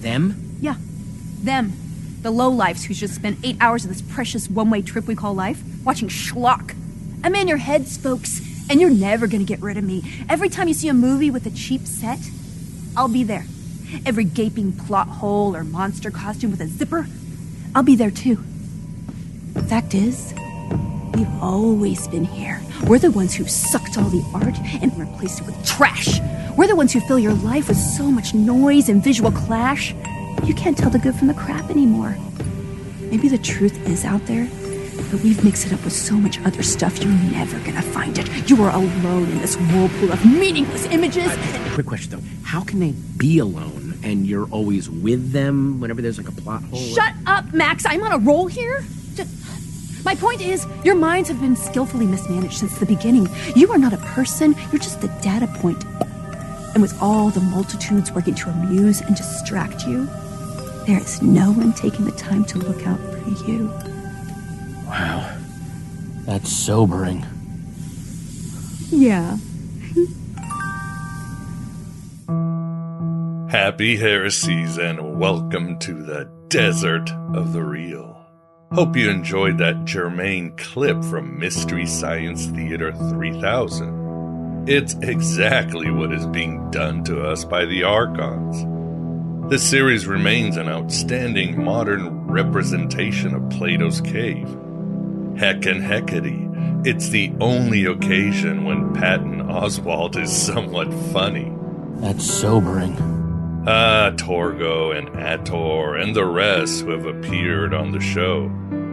Them? Yeah, them. The lowlifes who just spent 8 hours of this precious one-way trip we call life watching schlock. I'm in your heads, folks, and you're never gonna get rid of me. Every time you see a movie with a cheap set, I'll be there. Every gaping plot hole or monster costume with a zipper, I'll be there too. Fact is, we've always been here. We're the ones who sucked all the art and replaced it with trash. We're the ones who fill your life with so much noise and visual clash, you can't tell the good from the crap anymore. Maybe the truth is out there, but we've mixed it up with so much other stuff, you're never gonna find it. You are alone in this whirlpool of meaningless images. Quick question, though. How can they be alone and you're always with them whenever there's like a plot hole? Shut up, Max. I'm on a roll here. My point is, your minds have been skillfully mismanaged since the beginning. You are not a person, you're just a data point. And with all the multitudes working to amuse and distract you, there is no one taking the time to look out for you. Wow. That's sobering. Yeah. Happy heresies and welcome to the desert of the real. Hope you enjoyed that germane clip from Mystery Science Theater 3000. It's exactly what is being done to us by the Archons. The series remains an outstanding modern representation of Plato's cave. Heck and Hecate, it's the only occasion when Patton Oswalt is somewhat funny. That's sobering. Torgo and Ator and the rest who have appeared on the show.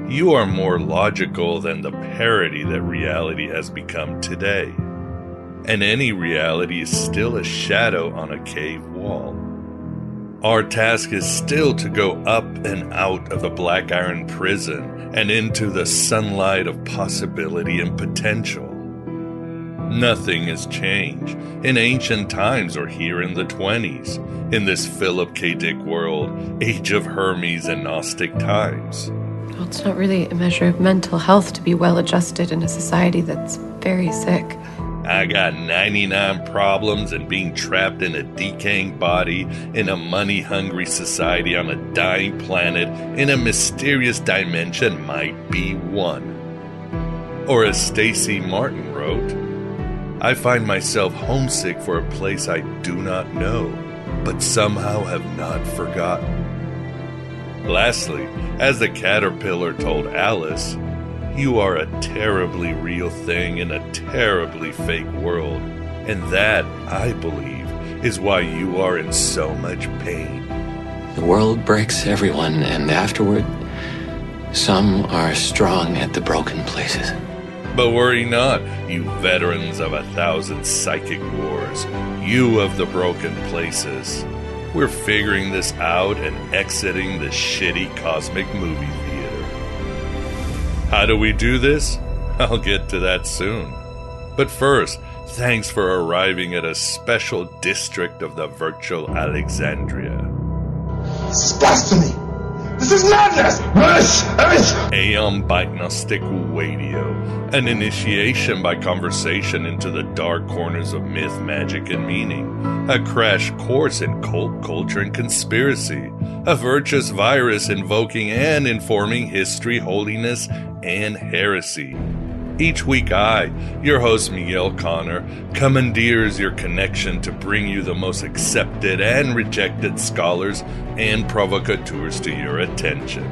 You are more logical than the parody that reality has become today. And any reality is still a shadow on a cave wall. Our task is still to go up and out of the Black Iron prison and into the sunlight of possibility and potential. Nothing has changed in ancient times or here in the 20s, in this Philip K. Dick world, age of Hermes and Gnostic times. Well, it's not really a measure of mental health to be well-adjusted in a society that's very sick. I got 99 problems, and being trapped in a decaying body in a money-hungry society on a dying planet in a mysterious dimension might be one. Or as Stacey Martin wrote, I find myself homesick for a place I do not know, but somehow have not forgotten. Lastly, as the caterpillar told Alice, you are a terribly real thing in a terribly fake world, and that, I believe, is why you are in so much pain. The world breaks everyone, and afterward, some are strong at the broken places. But worry not, you veterans of 1,000 psychic wars, you of the broken places. We're figuring this out and exiting the shitty cosmic movie theater. How do we do this? I'll get to that soon. But first, thanks for arriving at a special district of the virtual Alexandria. This is blasphemy! This is madness! Aeon Gnostic Radio, an initiation by conversation into the dark corners of myth, magic, and meaning. A crash course in cult culture and conspiracy. A virtuous virus invoking and informing history, holiness, and heresy. Each week I, your host Miguel Connor, commandeers your connection to bring you the most accepted and rejected scholars and provocateurs to your attention.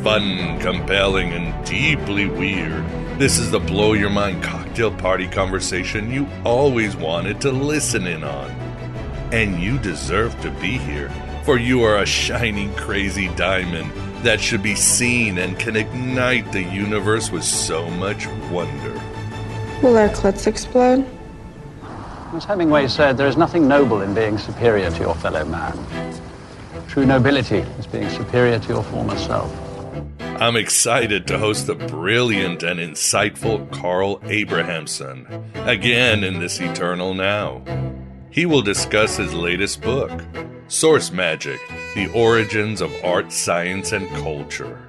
Fun, compelling, and deeply weird, this is the blow-your-mind cocktail party conversation you always wanted to listen in on. And you deserve to be here, for you are a shining crazy diamond that should be seen and can ignite the universe with so much wonder. Will our clits explode? As Hemingway said, there is nothing noble in being superior to your fellow man. True nobility is being superior to your former self. I'm excited to host the brilliant and insightful Carl Abrahamsson, again in this Eternal Now. He will discuss his latest book, Source Magic, The Origins of Art, Science, and Culture.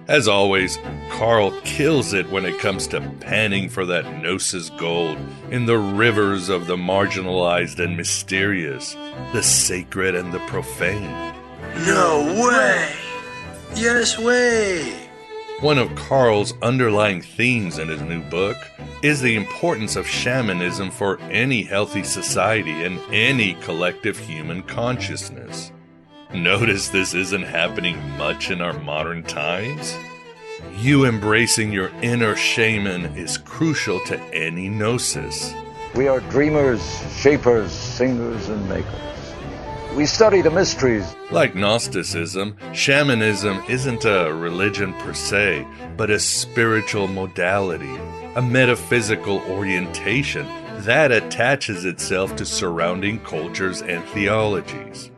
As always, Carl kills it when it comes to panning for that gnosis gold in the rivers of the marginalized and mysterious, the sacred and the profane. No way! Yes way! One of Carl's underlying themes in his new book is the importance of shamanism for any healthy society and any collective human consciousness. Notice this isn't happening much in our modern times? You embracing your inner shaman is crucial to any gnosis. We are dreamers, shapers, singers, and makers. We study the mysteries. Like Gnosticism, shamanism isn't a religion per se, but a spiritual modality, a metaphysical orientation that attaches itself to surrounding cultures and theologies.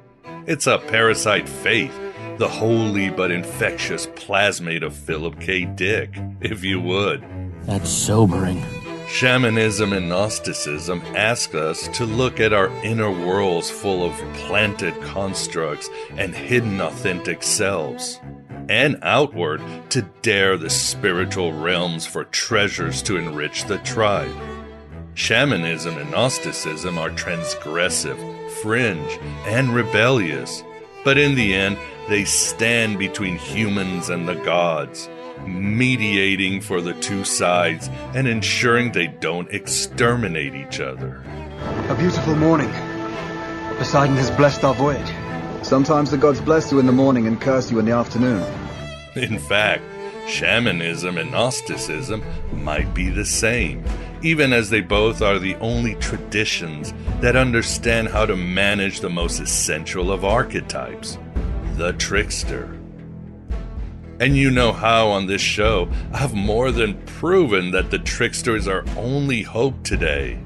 It's a parasite faith, the holy but infectious plasmate of Philip K. Dick, if you would. That's sobering. Shamanism and Gnosticism ask us to look at our inner worlds full of planted constructs and hidden authentic selves, and outward to dare the spiritual realms for treasures to enrich the tribe. Shamanism and Gnosticism are transgressive, fringe, and rebellious, but in the end, they stand between humans and the gods, mediating for the two sides and ensuring they don't exterminate each other. A beautiful morning. Poseidon has blessed our voyage. Sometimes the gods bless you in the morning and curse you in the afternoon. In fact, shamanism and Gnosticism might be the same, even as they both are the only traditions that understand how to manage the most essential of archetypes, the trickster. And you know how on this show I've more than proven that the trickster is our only hope today,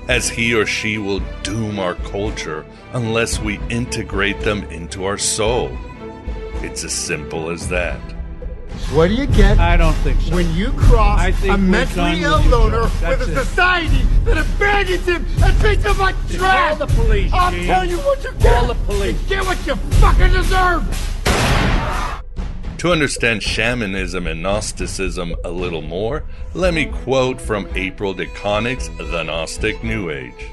as he or she will doom our culture unless we integrate them into our soul. It's as simple as that. What do you get? I don't think so. When you cross a mentally ill loner with a society that abandons him and treats him like trash! Call the police, I'll Gene. tell you what you get! Call the police. You get what you fucking deserve! To understand shamanism and Gnosticism a little more, let me quote from April DeConnick's The Gnostic New Age.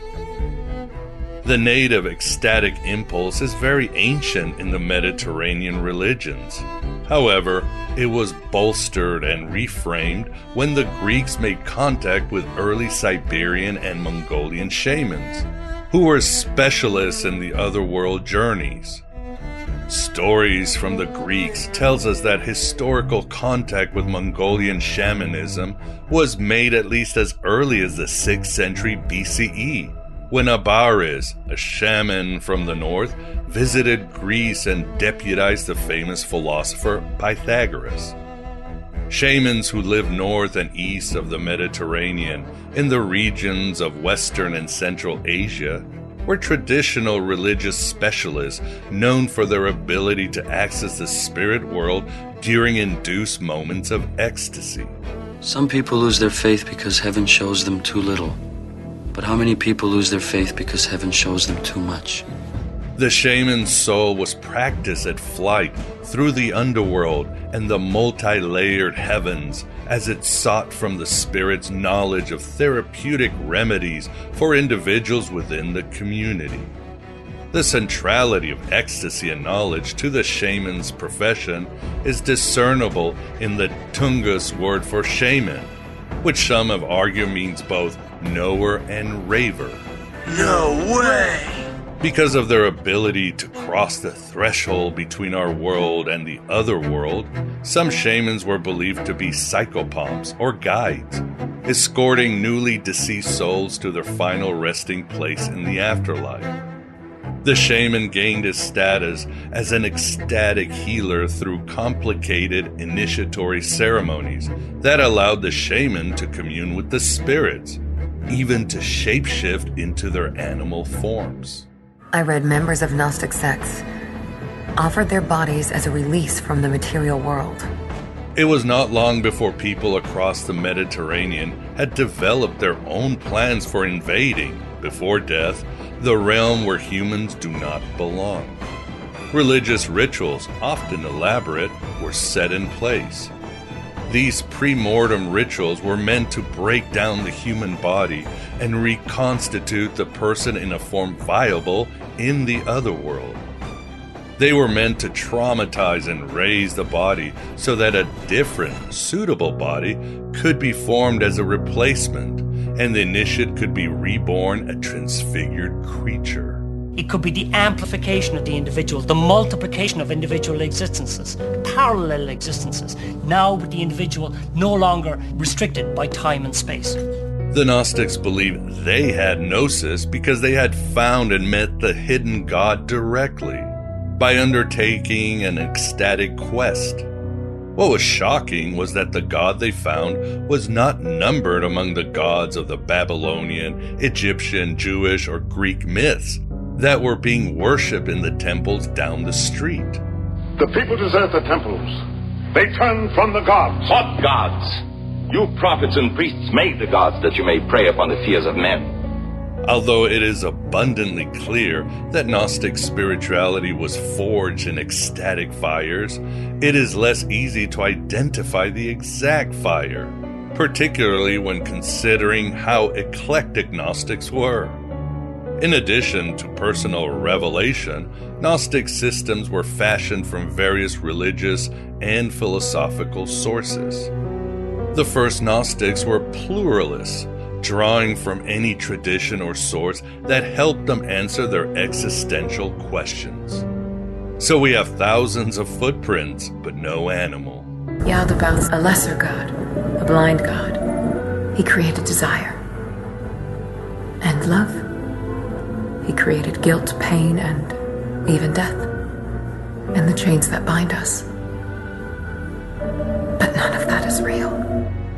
The native ecstatic impulse is very ancient in the Mediterranean religions. However, it was bolstered and reframed when the Greeks made contact with early Siberian and Mongolian shamans, who were specialists in the otherworld journeys. Stories from the Greeks tells us that historical contact with Mongolian shamanism was made at least as early as the 6th century BCE, when Abaris, a shaman from the north, visited Greece and deputized the famous philosopher Pythagoras. Shamans who lived north and east of the Mediterranean, in the regions of Western and Central Asia, were traditional religious specialists known for their ability to access the spirit world during induced moments of ecstasy. Some people lose their faith because heaven shows them too little. But how many people lose their faith because heaven shows them too much? The shaman's soul was practiced at flight through the underworld and the multi-layered heavens as it sought from the spirit's knowledge of therapeutic remedies for individuals within the community. The centrality of ecstasy and knowledge to the shaman's profession is discernible in the Tungus word for shaman, which some have argued means both knower and raver. No way! Because of their ability to cross the threshold between our world and the other world, some shamans were believed to be psychopomps or guides, escorting newly deceased souls to their final resting place in the afterlife. The shaman gained his status as an ecstatic healer through complicated initiatory ceremonies that allowed the shaman to commune with the spirits, even to shapeshift into their animal forms. I read members of Gnostic sects offered their bodies as a release from the material world. It was not long before people across the Mediterranean had developed their own plans for invading, before death, the realm where humans do not belong. Religious rituals, often elaborate, were set in place, These pre-mortem rituals were meant to break down the human body and reconstitute the person in a form viable in the other world. They were meant to traumatize and raise the body so that a different, suitable body could be formed as a replacement, and the initiate could be reborn a transfigured creature. It could be the amplification of the individual, the multiplication of individual existences, parallel existences, now with the individual no longer restricted by time and space. The Gnostics believed they had gnosis because they had found and met the hidden God directly, by undertaking an ecstatic quest. What was shocking was that the God they found was not numbered among the gods of the Babylonian, Egyptian, Jewish, or Greek myths that were being worshipped in the temples down the street. The people desert the temples. They turn from the gods. What gods? You prophets and priests made the gods that you may prey upon the fears of men. Although it is abundantly clear that Gnostic spirituality was forged in ecstatic fires, it is less easy to identify the exact fire, particularly when considering how eclectic Gnostics were. In addition to personal revelation, Gnostic systems were fashioned from various religious and philosophical sources. The first Gnostics were pluralists, drawing from any tradition or source that helped them answer their existential questions. So we have thousands of footprints, but no animal. Yaldabaoth's a lesser god, a blind god. He created desire and love. He created guilt, pain, and even death, and the chains that bind us. But none of that is real.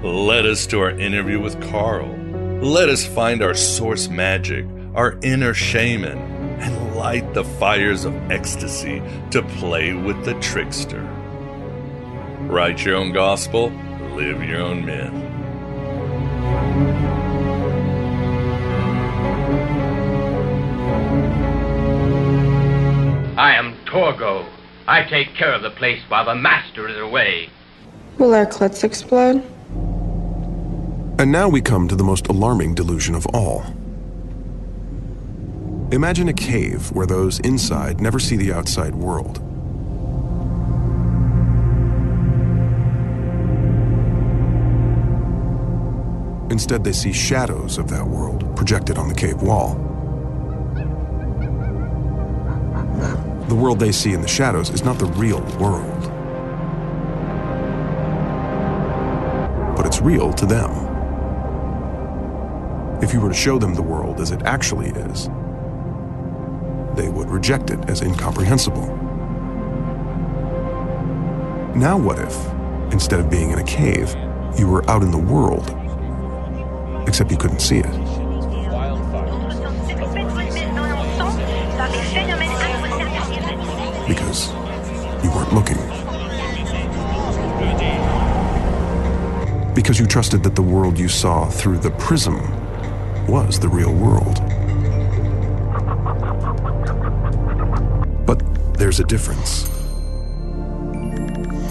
Led us to our interview with Carl. Let us find our source magic, our inner shaman, and light the fires of ecstasy to play with the trickster. Write your own gospel, live your own myth. I am Torgo. I take care of the place while the master is away. Will our clits explode? And now we come to the most alarming delusion of all. Imagine a cave where those inside never see the outside world. Instead, they see shadows of that world projected on the cave wall. The world they see in the shadows is not the real world, but it's real to them. If you were to show them the world as it actually is, they would reject it as incomprehensible. Now what if, instead of being in a cave, you were out in the world, except you couldn't see it? Because you weren't looking. Because you trusted that the world you saw through the prism was the real world. But there's a difference.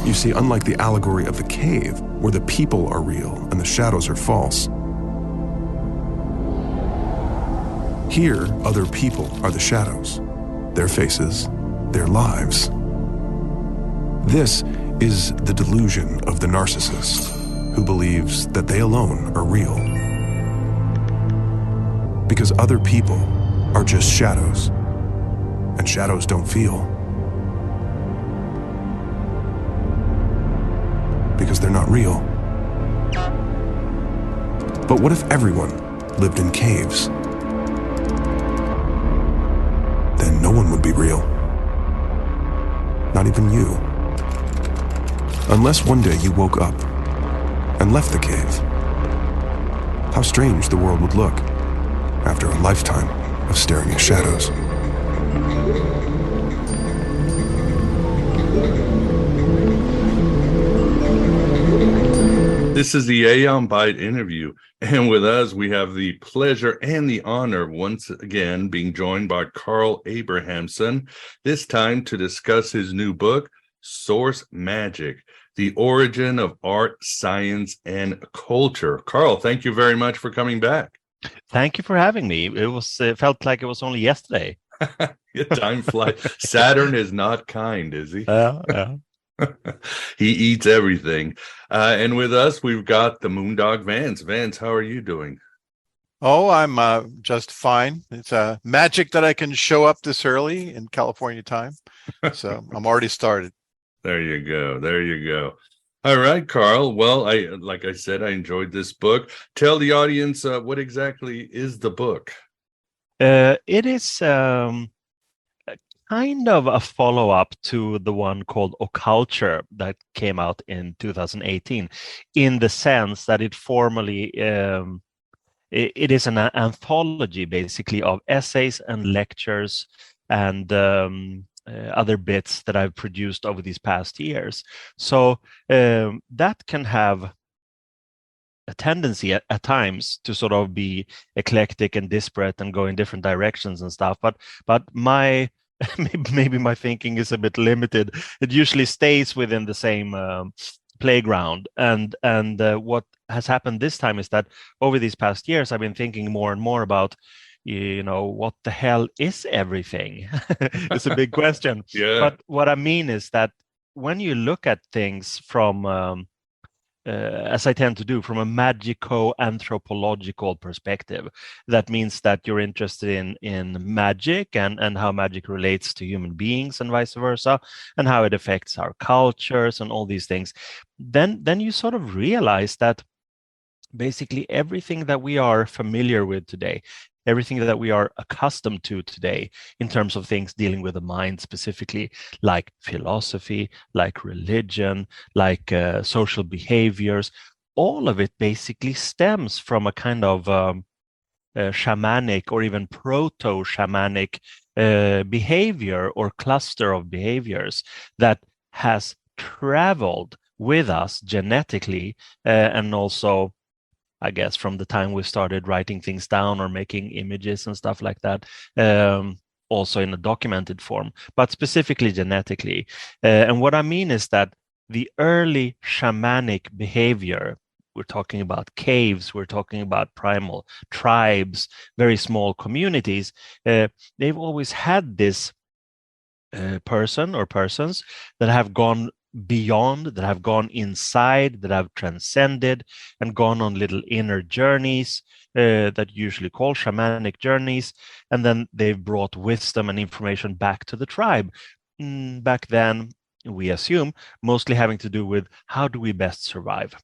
You see, unlike the allegory of the cave, where the people are real and the shadows are false, here, other people are the shadows, their faces, their lives. This is the delusion of the narcissist, who believes that they alone are real. Because other people are just shadows, and shadows don't feel. Because they're not real. But what if everyone lived in caves? Then no one would be real. Not even you. Unless one day you woke up and left the cave. How strange the world would look after a lifetime of staring at shadows. This is the Aeon Byte interview, and with us we have the pleasure and the honor of once again being joined by Carl Abrahamsson, this time to discuss his new book, Source Magic, the origin of art, science, and culture. Carl, thank you very much for coming back. Thank you for having me. It felt like it was only yesterday. Time flies. Saturn is not kind, is he? Yeah. He eats everything. And with us, we've got the Moondog Vance. Vance, how are you doing? Oh, I'm just fine. It's magic that I can show up this early in California time. So I'm already started. There you go. There you go. All right, Carl. Well, like I said, I enjoyed this book. Tell the audience what exactly is the book. It is kind of a follow-up to the one called Occulture that came out in 2018, in the sense that it formally it is an anthology, basically, of essays and lectures and other bits that I've produced over these past years. So that can have a tendency at times to sort of be eclectic and disparate and go in different directions and stuff. But my maybe my thinking is a bit limited. It usually stays within the same playground. And what has happened this time is that over these past years, I've been thinking more and more about, what the hell is everything? It's a big question. Yeah. But what I mean is that when you look at things from, as I tend to do, from a magico-anthropological perspective, that means that you're interested in magic and how magic relates to human beings and vice versa, and how it affects our cultures and all these things, then you sort of realize that basically everything that we are familiar with today, everything that we are accustomed to today in terms of things dealing with the mind specifically, like philosophy, like religion, like social behaviors, all of it basically stems from a kind of shamanic or even proto-shamanic behavior or cluster of behaviors that has traveled with us genetically and also, I guess, from the time we started writing things down or making images and stuff like that, also in a documented form, but specifically genetically. And what I mean is that the early shamanic behavior, we're talking about caves, we're talking about primal tribes, very small communities, they've always had this person or persons that have gone beyond, that have gone inside, that have transcended and gone on little inner journeys that usually call shamanic journeys, and then they've brought wisdom and information back to the tribe. Back then, we assume, mostly having to do with how do we best survive.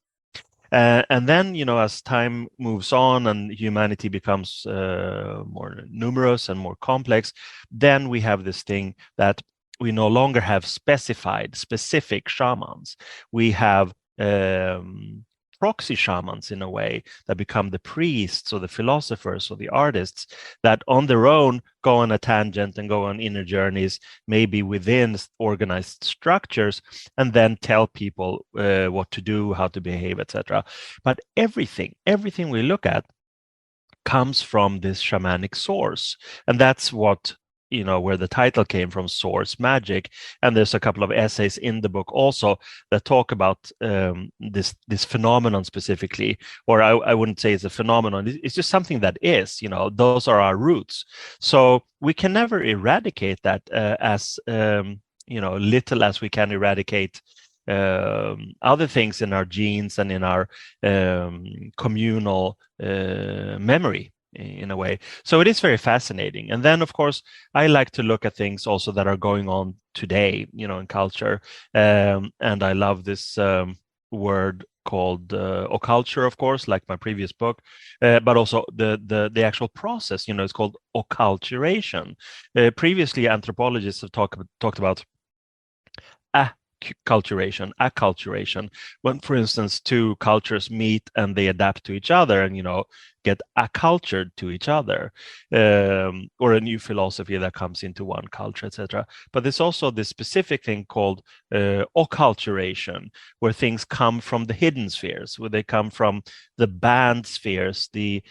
And then, as time moves on and humanity becomes more numerous and more complex, then we have this thing that we no longer have specific shamans. We have proxy shamans, in a way, that become the priests or the philosophers or the artists that on their own go on a tangent and go on inner journeys, maybe within organized structures, and then tell people what to do, how to behave, etc. But everything we look at comes from this shamanic source. And that's what where the title came from, Source Magic. And there's a couple of essays in the book also that talk about this phenomenon specifically, or I wouldn't say it's a phenomenon. It's just something that is, those are our roots. So we can never eradicate that as little as we can eradicate other things in our genes and in our communal memory, in a way. So it is very fascinating. And then, of course, I like to look at things also that are going on today, in culture. And I love this word called occulture, of course, like my previous book, but also the actual process, it's called occulturation. Previously, anthropologists have talked about acculturation, when, for instance, two cultures meet and they adapt to each other and get accultured to each other, or a new philosophy that comes into one culture, etc. But there's also this specific thing called occulturation, where things come from the hidden spheres, where they come from the banned spheres, the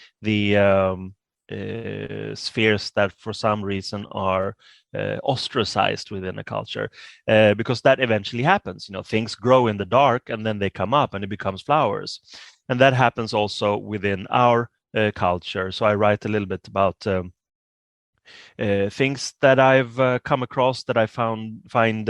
spheres that for some reason are ostracized within a culture, because that eventually happens. Things grow in the dark and then they come up and it becomes flowers. And that happens also within our culture. So I write a little bit about things that I've come across that I find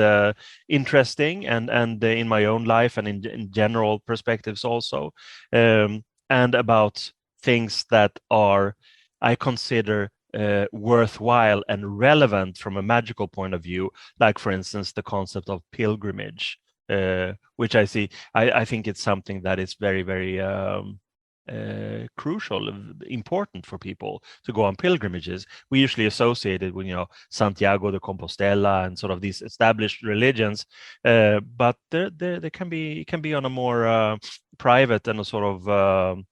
interesting and in my own life and in general perspectives also, and about things that I consider worthwhile and relevant from a magical point of view, like for instance the concept of pilgrimage, which I think it's something that is very, very crucial, important for people to go on pilgrimages. We usually associate it with Santiago de Compostela and sort of these established religions, but there can be on a more private and a sort of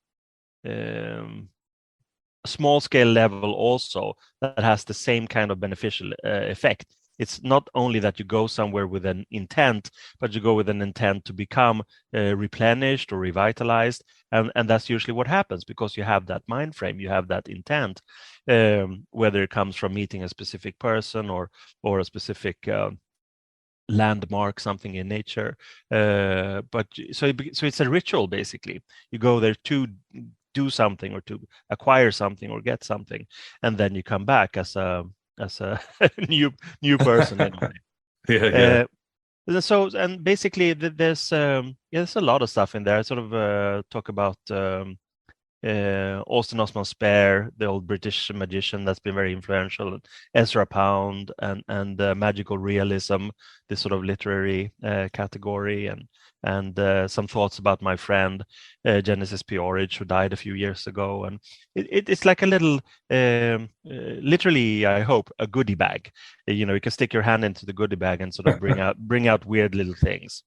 small scale level also, that has the same kind of beneficial effect. It's not only that you go somewhere with an intent, but you go with an intent to become replenished or revitalized. And that's usually what happens, because you have that mind frame, you have that intent, whether it comes from meeting a specific person or a specific landmark, something in nature. But so it's a ritual, basically. You go there to do something or to acquire something or get something, and then you come back as a new person anyway. Yeah. So, and basically there's a lot of stuff in there. I sort of talk about Austin Osman Spare, the old British magician that's been very influential, Ezra Pound, and magical realism, this sort of literary category, and some thoughts about my friend Genesis Peorage, who died a few years ago. And it's like a little, literally, I hope, a goodie bag. You can stick your hand into the goodie bag and sort of bring out weird little things.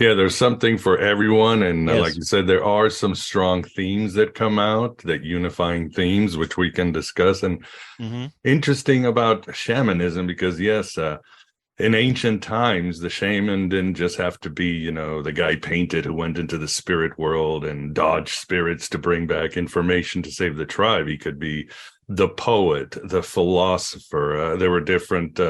Yeah, there's something for everyone. And Yes. like you said, there are some strong themes that come out, that unifying themes, which we can discuss. And interesting about shamanism, because yes, in ancient times, the shaman didn't just have to be, the guy painted who went into the spirit world and dodged spirits to bring back information to save the tribe. He could be the poet, the philosopher. There were different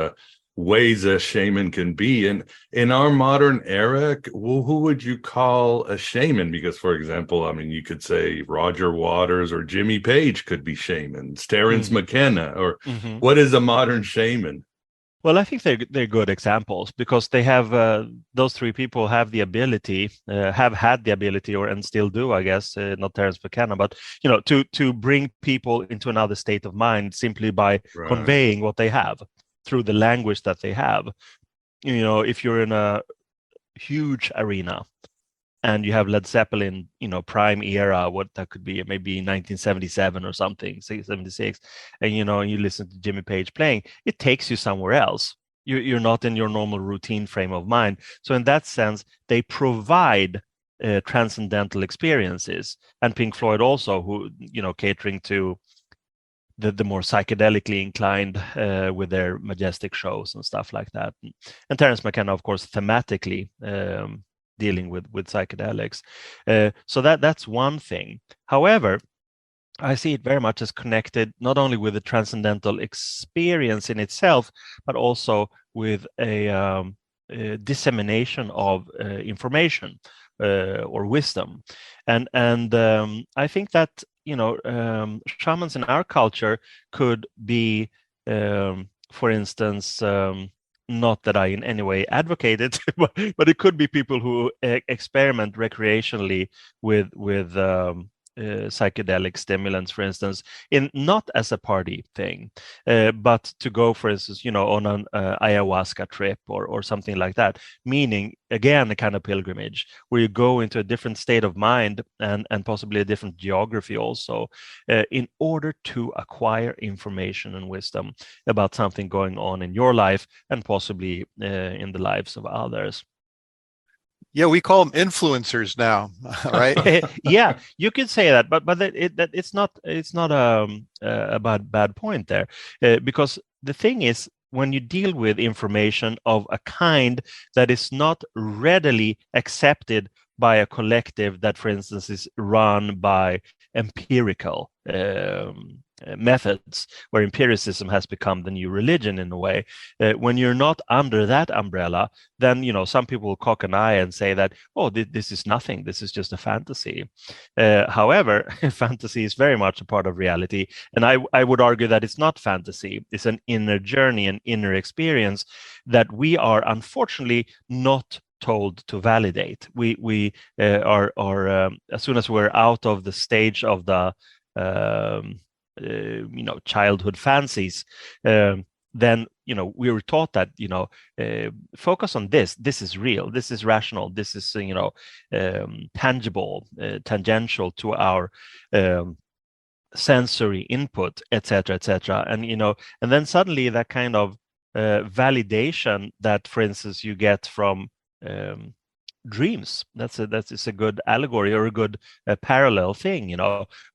ways a shaman can be. And in our modern era, who would you call a shaman? Because, for example, you could say Roger Waters or Jimmy Page could be shamans, Terence McKenna, or what is a modern shaman? Well, I think they're good examples, because they have those three people have the ability, have had the ability, and still do, I guess, not Terence McKenna, but to bring people into another state of mind simply by conveying what they have through the language that they have. If you're in a huge arena and you have Led Zeppelin, prime era, what that could be, maybe 1977 or something, 76, and you listen to Jimmy Page playing, it takes you somewhere else. You're not in your normal routine frame of mind. So in that sense, they provide transcendental experiences. And Pink Floyd also, who catering to the more psychedelically inclined with their majestic shows and stuff like that. And Terence McKenna, of course, thematically dealing with psychedelics. So that's one thing. However, I see it very much as connected not only with the transcendental experience in itself, but also with a dissemination of information or wisdom. And I think that shamans in our culture could be, for instance, not that I in any way advocate it, but it could be people who experiment recreationally with psychedelic stimulants, for instance, not as a party thing, but to go, for instance, on an ayahuasca trip or something like that, meaning, again, a kind of pilgrimage where you go into a different state of mind and possibly a different geography also, in order to acquire information and wisdom about something going on in your life and possibly in the lives of others. Yeah, we call them influencers now, right? Yeah, you could say that, but it's not a bad point there, because the thing is, when you deal with information of a kind that is not readily accepted by a collective that, for instance, is run by empirical methods, where empiricism has become the new religion in a way. When you're not under that umbrella, then some people will cock an eye and say that, oh, this is nothing, this is just a fantasy. However, fantasy is very much a part of reality, and I would argue that it's not fantasy. It's an inner journey, an inner experience that we are unfortunately not told to validate. We are as soon as we're out of the stage of the childhood fancies, then we were taught that focus on this is real, this is rational, this is tangible, tangential to our sensory input, etc., and then suddenly that kind of validation that, for instance, you get from dreams. That's a good allegory, or a good parallel thing.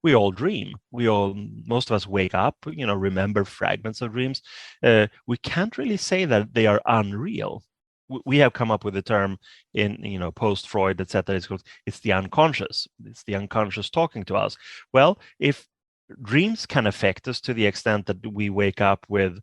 We all dream. Most of us wake up, remember fragments of dreams. We can't really say that they are unreal. We have come up with a term in post Freud, etc. It's the unconscious. It's the unconscious talking to us. Well, if dreams can affect us to the extent that we wake up with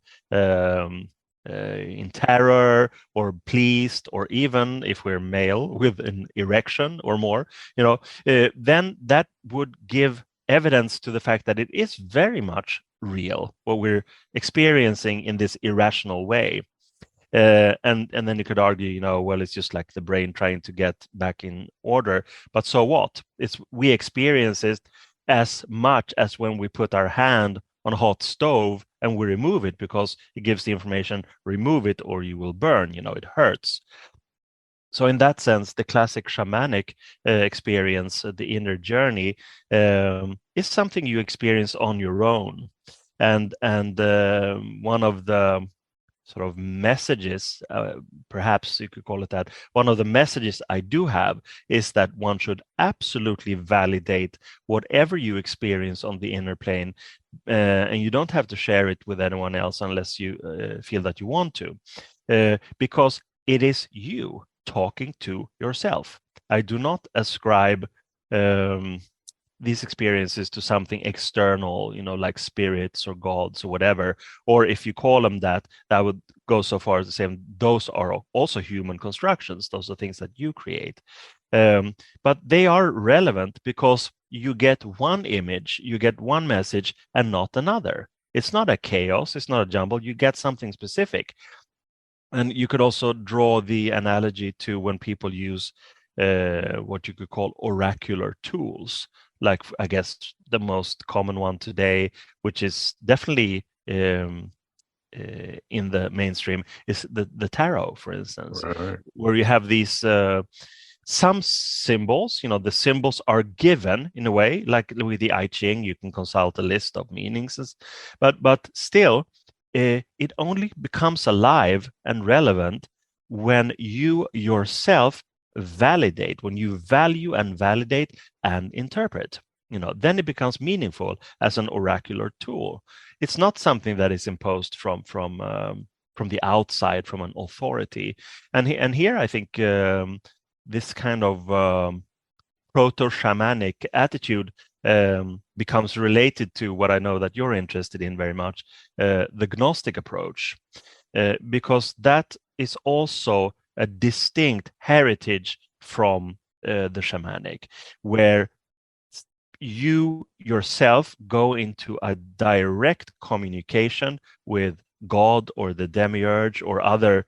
in terror or pleased, or even if we're male with an erection or more, then that would give evidence to the fact that it is very much real, what we're experiencing in this irrational way. And then you could argue, well, it's just like the brain trying to get back in order. But so what? We experience it as much as when we put our hand on a hot stove and we remove it, because it gives the information, remove it or you will burn, it hurts. So in that sense, the classic shamanic experience, the inner journey, is something you experience on your own. And one of the sort of messages, perhaps you could call it that, one of the messages I do have is that one should absolutely validate whatever you experience on the inner plane, and you don't have to share it with anyone else unless you feel that you want to, because it is you talking to yourself. I do not ascribe these experiences to something external, like spirits or gods or whatever. Or if you call them that, that would go so far as to say those are also human constructions. Those are things that you create. But they are relevant because you get one image, you get one message and not another. It's not a chaos, it's not a jumble, you get something specific. And you could also draw the analogy to when people use what you could call oracular tools. Like, I guess the most common one today, which is definitely in the mainstream, is the tarot, for instance, right. Where you have these some symbols. The symbols are given in a way, like with the I Ching, you can consult a list of meanings, but still, it only becomes alive and relevant when you yourself validate, when you value and validate and interpret, then it becomes meaningful as an oracular tool. It's not something that is imposed from the outside, from an authority. And here I think this kind of proto-shamanic attitude becomes related to what I know that you're interested in very much, the Gnostic approach, because that is also a distinct heritage from the shamanic, where you yourself go into a direct communication with God or the Demiurge or other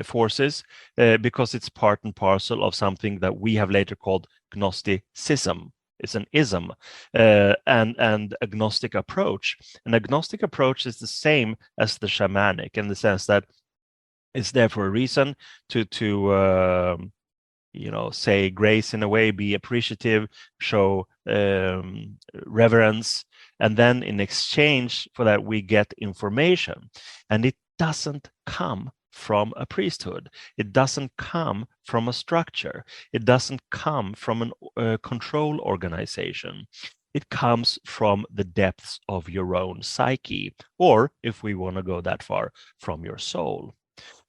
forces, because it's part and parcel of something that we have later called Gnosticism. It's an ism, and agnostic approach. An agnostic approach is the same as the shamanic in the sense that it's there for a reason, to say grace in a way, be appreciative, show reverence, and then in exchange for that we get information. And it doesn't come from a priesthood. It doesn't come from a structure. It doesn't come from a control organization. It comes from the depths of your own psyche, or if we want to go that far, from your soul.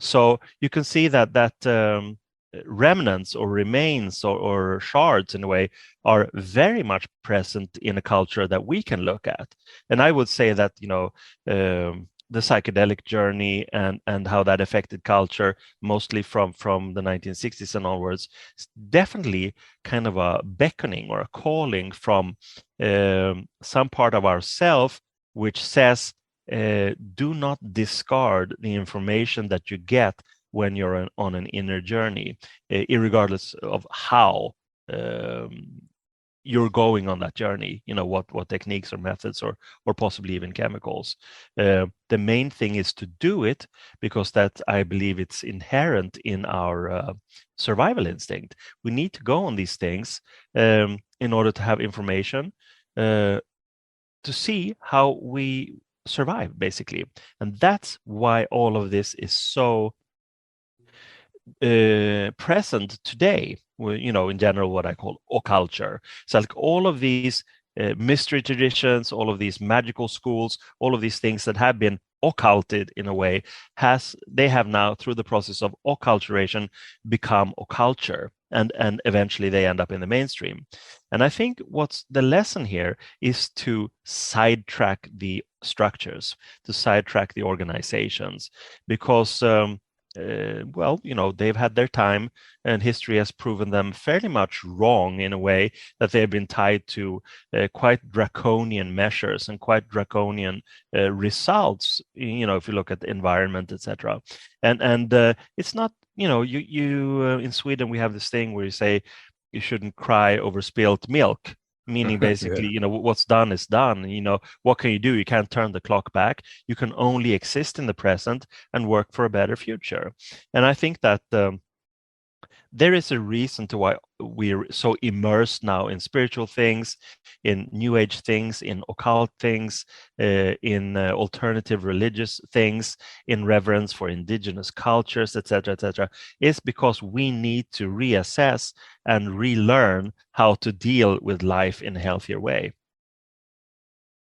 So you can see that remnants or remains or shards in a way are very much present in a culture that we can look at. And I would say that, the psychedelic journey and how that affected culture, mostly from the 1960s and onwards, is definitely kind of a beckoning or a calling from some part of ourself, which says, do not discard the information that you get when you're on an inner journey, irregardless of how you're going on that journey, what techniques or methods or possibly even chemicals. The main thing is to do it, because that, I believe, it's inherent in our survival instinct. We need to go on these things in order to have information to see how we survive, basically. And that's why all of this is so present today, in general, what I call occulture. So like all of these mystery traditions, all of these magical schools, all of these things that have been occulted in a way, they have now, through the process of occulturation, become occulture, and eventually they end up in the mainstream. And I think what's the lesson here is to sidetrack the structures, to sidetrack the organizations, because they've had their time, and history has proven them fairly much wrong in a way, that they've been tied to quite draconian measures and quite draconian results, if you look at the environment, etc. And it's not, in Sweden we have this thing where you say you shouldn't cry over spilt milk, meaning basically, what's done is done. What can you do? You can't turn the clock back. You can only exist in the present and work for a better future. And I think that there is a reason to why we're so immersed now in spiritual things, in New Age things, in occult things, in alternative religious things, in reverence for indigenous cultures, etc., etc. Is because we need to reassess and relearn how to deal with life in a healthier way.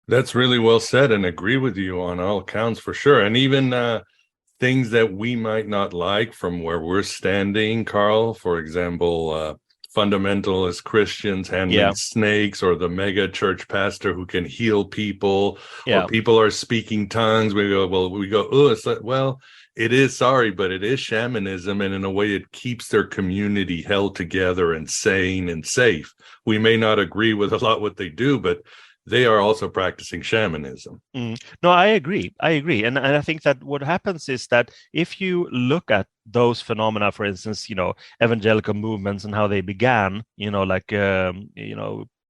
That's really well said, and agree with you on all accounts for sure. And even things that we might not like from where we're standing, Carl, for example, fundamentalist Christians handling snakes, or the mega church pastor who can heal people, or people are speaking tongues. We go, oh, it's like, well, it is, sorry, but it is shamanism, and in a way it keeps their community held together and sane and safe. We may not agree with a lot what they do, but they are also practicing shamanism. No, I agree. And I think that what happens is that if you look at those phenomena, for instance, evangelical movements and how they began,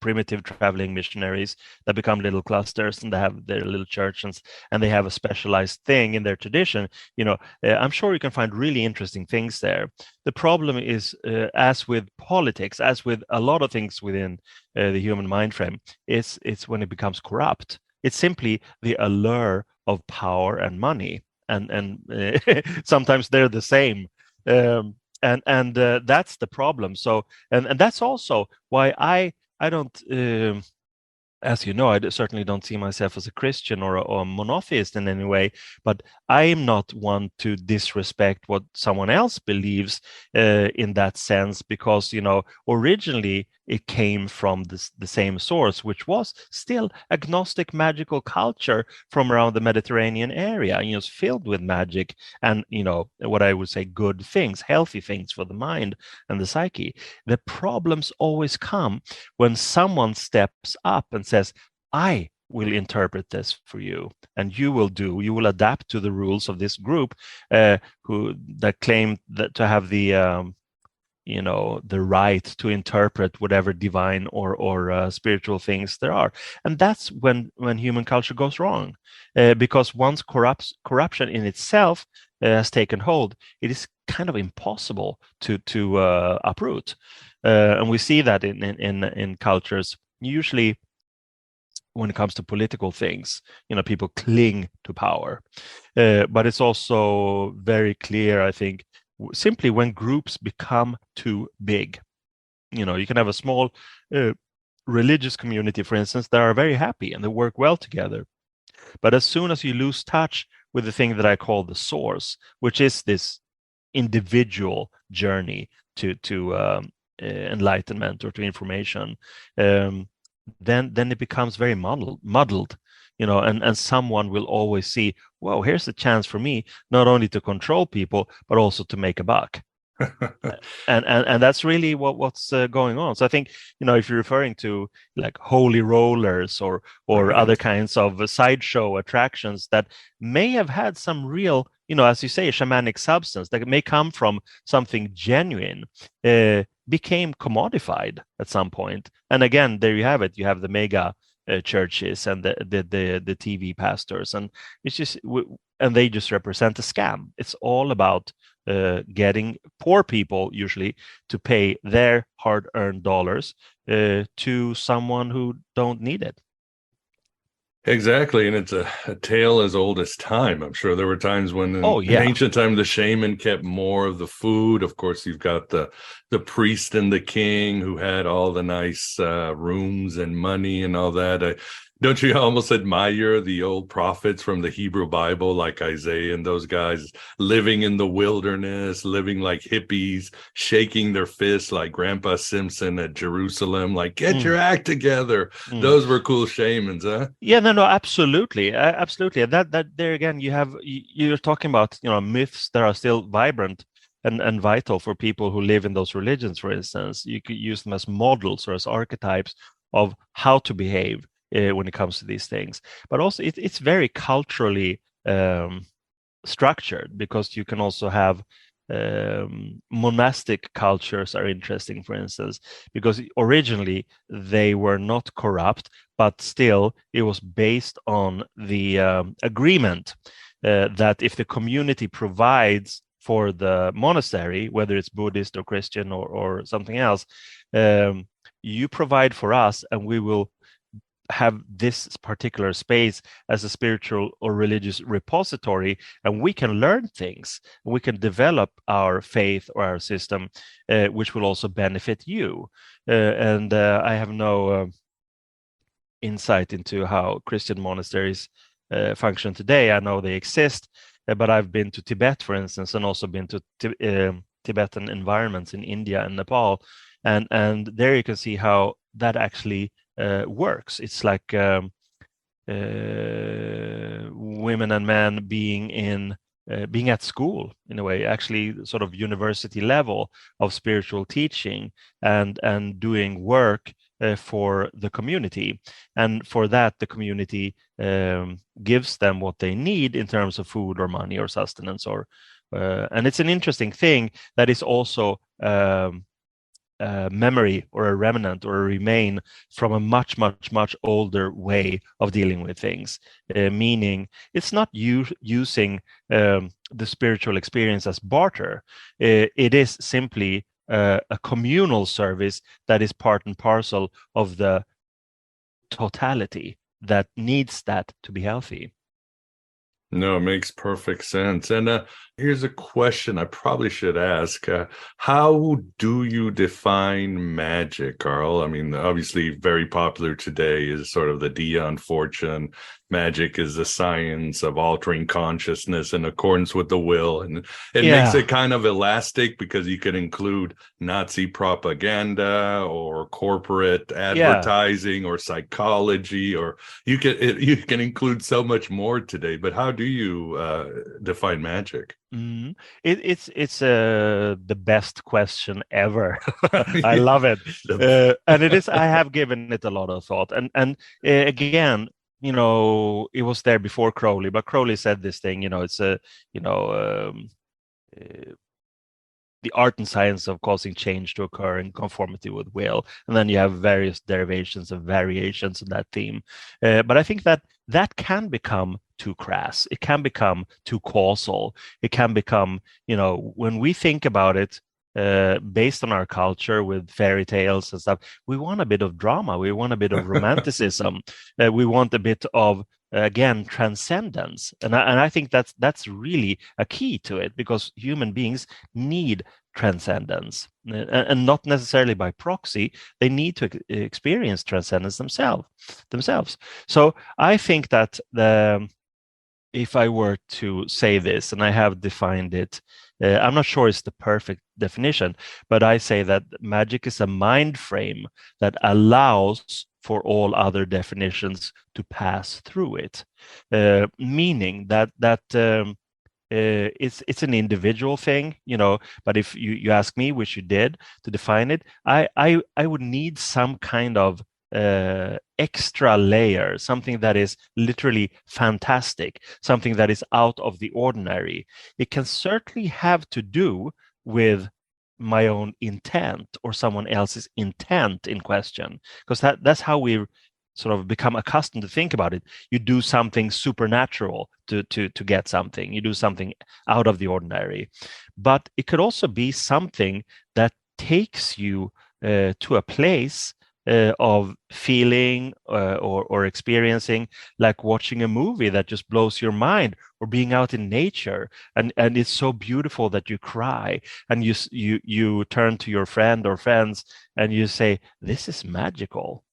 primitive traveling missionaries that become little clusters, and they have their little churches, and they have a specialized thing in their tradition. I'm sure you can find really interesting things there. The problem is, as with politics, as with a lot of things within the human mind frame, it's when it becomes corrupt. It's simply the allure of power and money, and sometimes they're the same. And that's the problem. So, and that's also why I don't, as you know, I certainly don't see myself as a Christian or a monotheist in any way, but I am not one to disrespect what someone else believes in that sense, because, originally it came from the same source, which was still agnostic magical culture from around the Mediterranean area. It's filled with magic and, what I would say, good things, healthy things for the mind and the psyche. The problems always come when someone steps up and says, I will interpret this for you, and you will adapt to the rules of this group that claim that to have the the right to interpret whatever divine or spiritual things there are. And that's when human culture goes wrong, because once corruption in itself has taken hold, it is kind of impossible to uproot. And we see that in cultures, usually when it comes to political things, people cling to power. But it's also very clear, I think, simply when groups become too big. You can have a small religious community, for instance, that are very happy and they work well together. But as soon as you lose touch with the thing that I call the source, which is this individual journey to enlightenment or to information, then it becomes very muddled, and someone will always see, whoa, here's a chance for me not only to control people but also to make a buck. and that's really what's going on. So I think, if you're referring to like holy rollers or Right. other kinds of sideshow attractions that may have had some real, as you say, shamanic substance that may come from something genuine, became commodified at some point. And again, there you have it. You have the mega churches and the TV pastors, and it's just and they just represent a scam. It's all about getting poor people usually to pay their hard-earned dollars to someone who don't need it. Exactly, and it's a tale as old as time. I'm sure there were times when in ancient time the shaman kept more of the food. Of course, you've got the priest and the king who had all the nice rooms and money and all that. Don't you almost admire the old prophets from the Hebrew Bible, like Isaiah and those guys, living in the wilderness, living like hippies, shaking their fists like Grandpa Simpson at Jerusalem, like, get your act together. Those were cool shamans, huh? Yeah, no, absolutely. Absolutely. And that there again, you're talking about, myths that are still vibrant and vital for people who live in those religions, for instance. You could use them as models or as archetypes of how to behave when it comes to these things. But also it's very culturally structured, because you can also have monastic cultures are interesting, for instance, because originally they were not corrupt, but still it was based on the agreement that if the community provides for the monastery, whether it's Buddhist or Christian or something else, you provide for us and we will have this particular space as a spiritual or religious repository, and we can learn things, we can develop our faith or our system, which will also benefit you. And I have no insight into how Christian monasteries function today. I know they exist, but I've been to Tibet, for instance, and also been to Tibetan environments in India and Nepal, and there you can see how that actually works. It's like women and men being at school in a way, actually sort of university level of spiritual teaching and doing work for the community. And for that, the community gives them what they need in terms of food or money or sustenance. And it's an interesting thing that is also memory or a remnant or a remain from a much older way of dealing with things, meaning it's not using the spiritual experience as barter. It is simply a communal service that is part and parcel of the totality that needs that to be healthy. No, it makes perfect sense. And here's a question I probably should ask. How do you define magic, Carl? I mean, obviously very popular today is sort of the Dion Fortune. Magic is the science of altering consciousness in accordance with the will. And it makes it kind of elastic because you can include Nazi propaganda or corporate advertising or psychology, or you can include so much more today. But how do you define magic? It's the best question ever. I love it. And it is, I have given it a lot of thought. And again, it was there before Crowley, but Crowley said this thing, it's the art and science of causing change to occur in conformity with will. And then you have various derivations and variations of that theme. But I think that can become too crass. It can become too causal. It can become, when we think about it, based on our culture with fairy tales and stuff, we want a bit of drama. We want a bit of romanticism. We want a bit of, again, transcendence. And I think that's really a key to it, because human beings need transcendence, and not necessarily by proxy. They need to experience transcendence themselves. So I think that if I were to say this, and I have defined it, I'm not sure it's the perfect definition, but I say that magic is a mind frame that allows for all other definitions to pass through it, meaning that it's an individual thing, but if you ask me, which you did, to define it, I would need some kind of extra layer, something that is literally fantastic, something that is out of the ordinary. It can certainly have to do with my own intent or someone else's intent in question, because that's how we sort of become accustomed to think about it. You do something supernatural to get something. You do something out of the ordinary. But it could also be something that takes you to a place of feeling or experiencing, like watching a movie that just blows your mind, or being out in nature and it's so beautiful that you cry, and you turn to your friend or friends and you say, this is magical.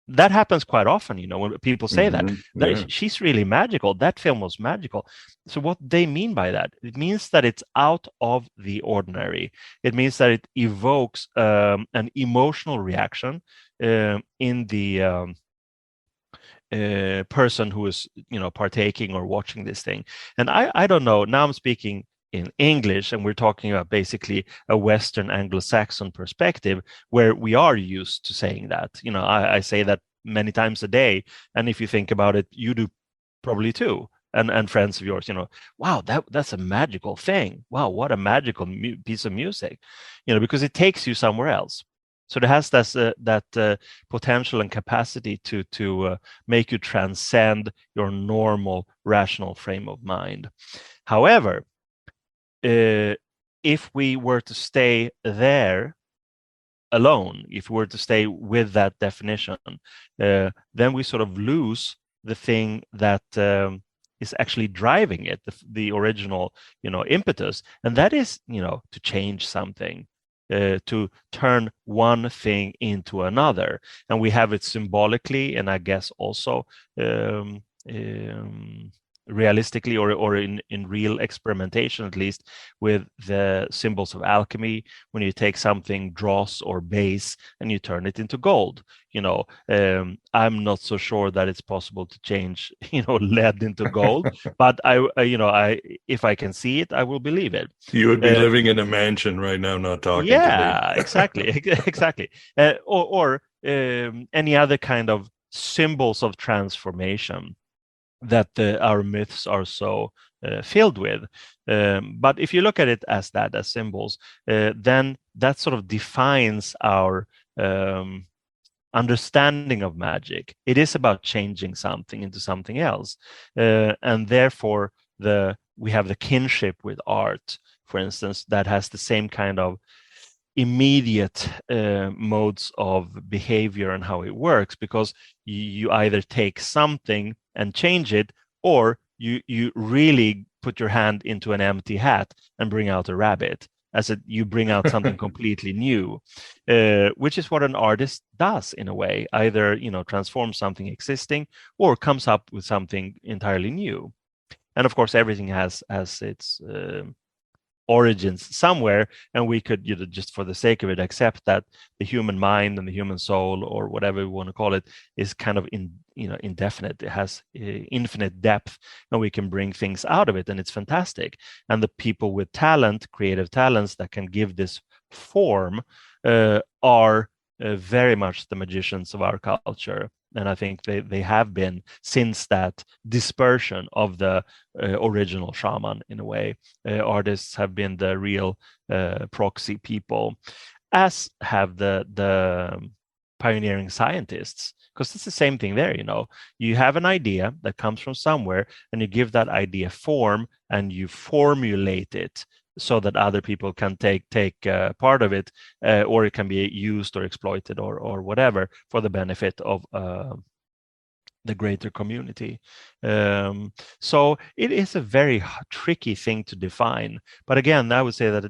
That happens quite often, when people say that she's really magical. That film was magical. So what they mean by that, it means that it's out of the ordinary. It means that it evokes an emotional reaction in the person who is, partaking or watching this thing. And I don't know. Now I'm speaking in English, and we're talking about basically a Western Anglo-Saxon perspective, where we are used to saying that. I say that many times a day, and if you think about it, you do probably too, and friends of yours, wow, that's a magical thing. Wow, what a magical piece of music, because it takes you somewhere else. So it has that potential and capacity to make you transcend your normal rational frame of mind. However, if we were to stay there alone, if we were to stay with that definition, then we sort of lose the thing that is actually driving it, the original, impetus, and that is, to change something, to turn one thing into another. And we have it symbolically, and I guess also realistically, or in real experimentation, at least, with the symbols of alchemy, when you take something dross or base and you turn it into gold. I'm not so sure that it's possible to change lead into gold, but I if I can see it, I will believe it. You would be living in a mansion right now, not talking to me. Yeah, exactly. Exactly. Or any other kind of symbols of transformation that our myths are so filled with. But if you look at it as symbols, then that sort of defines our understanding of magic. It is about changing something into something else. And therefore, we have the kinship with art, for instance, that has the same kind of immediate modes of behavior and how it works, because you either take something and change it, or you really put your hand into an empty hat and bring out a rabbit, you bring out something completely new, which is what an artist does in a way, either transforms something existing or comes up with something entirely new. And of course, everything has its origins somewhere, and we could just for the sake of it accept that the human mind and the human soul, or whatever we want to call it, is kind of indefinite. It has infinite depth, and we can bring things out of it, and it's fantastic. And the people with creative talents that can give this form are very much the magicians of our culture. And I think they have been since that dispersion of the original shaman, in a way. Artists have been the real proxy people, as have the pioneering scientists, because it's the same thing there. You have an idea that comes from somewhere, and you give that idea form, and you formulate it so that other people can take part of it, or it can be used or exploited or whatever for the benefit of the greater community. So it is a very tricky thing to define. But again, I would say that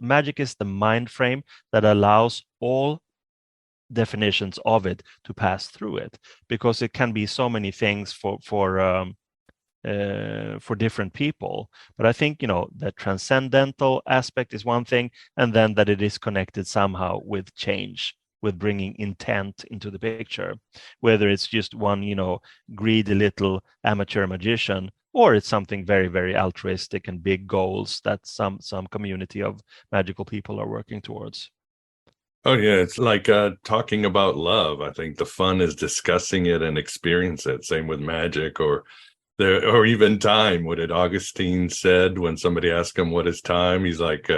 magic is the mind frame that allows all definitions of it to pass through it, because it can be so many things for for different people. But I think, the transcendental aspect is one thing, and then that it is connected somehow with change, with bringing intent into the picture, whether it's just one, greedy little amateur magician, or it's something very, very altruistic and big goals that some community of magical people are working towards. Oh yeah, it's like talking about love. I think the fun is discussing it and experience it. Same with magic or even time. What did Augustine said when somebody asked him what is time? He's like,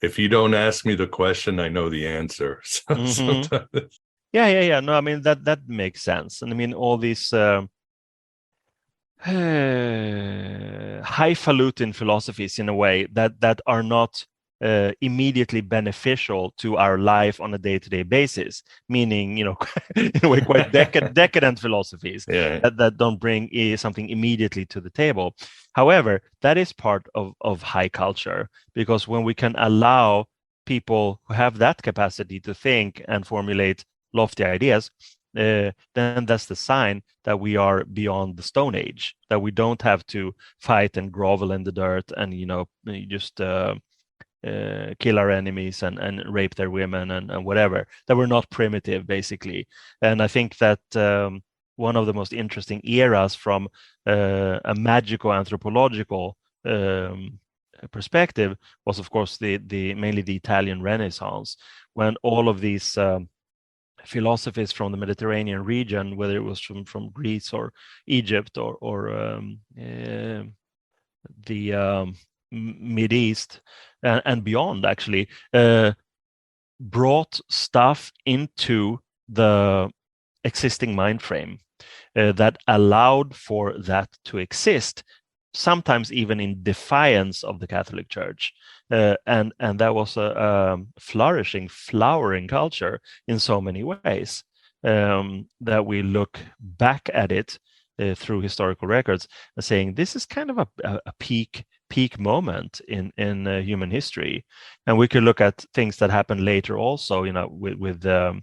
if you don't ask me the question, I know the answer. So sometimes... Yeah. No, I mean that makes sense. And I mean all these highfalutin philosophies in a way that are not immediately beneficial to our life on a day-to-day basis, meaning, in a way, quite decadent philosophies that don't bring something immediately to the table. However, that is part of high culture, because when we can allow people who have that capacity to think and formulate lofty ideas, then that's the sign that we are beyond the Stone Age, that we don't have to fight and grovel in the dirt and, just kill our enemies and rape their women and whatever, that we're not primitive, basically. And I think that one of the most interesting eras from a magical anthropological perspective was, of course, mainly the Italian Renaissance, when all of these philosophies from the Mediterranean region, whether it was from Greece or Egypt or the Mid-East and beyond, actually, brought stuff into the existing mind frame that allowed for that to exist, sometimes even in defiance of the Catholic Church. And that was a flourishing, flowering culture in so many ways, that we look back at it through historical records and saying this is kind of a peak moment in human history. And we could look at things that happened later also, with the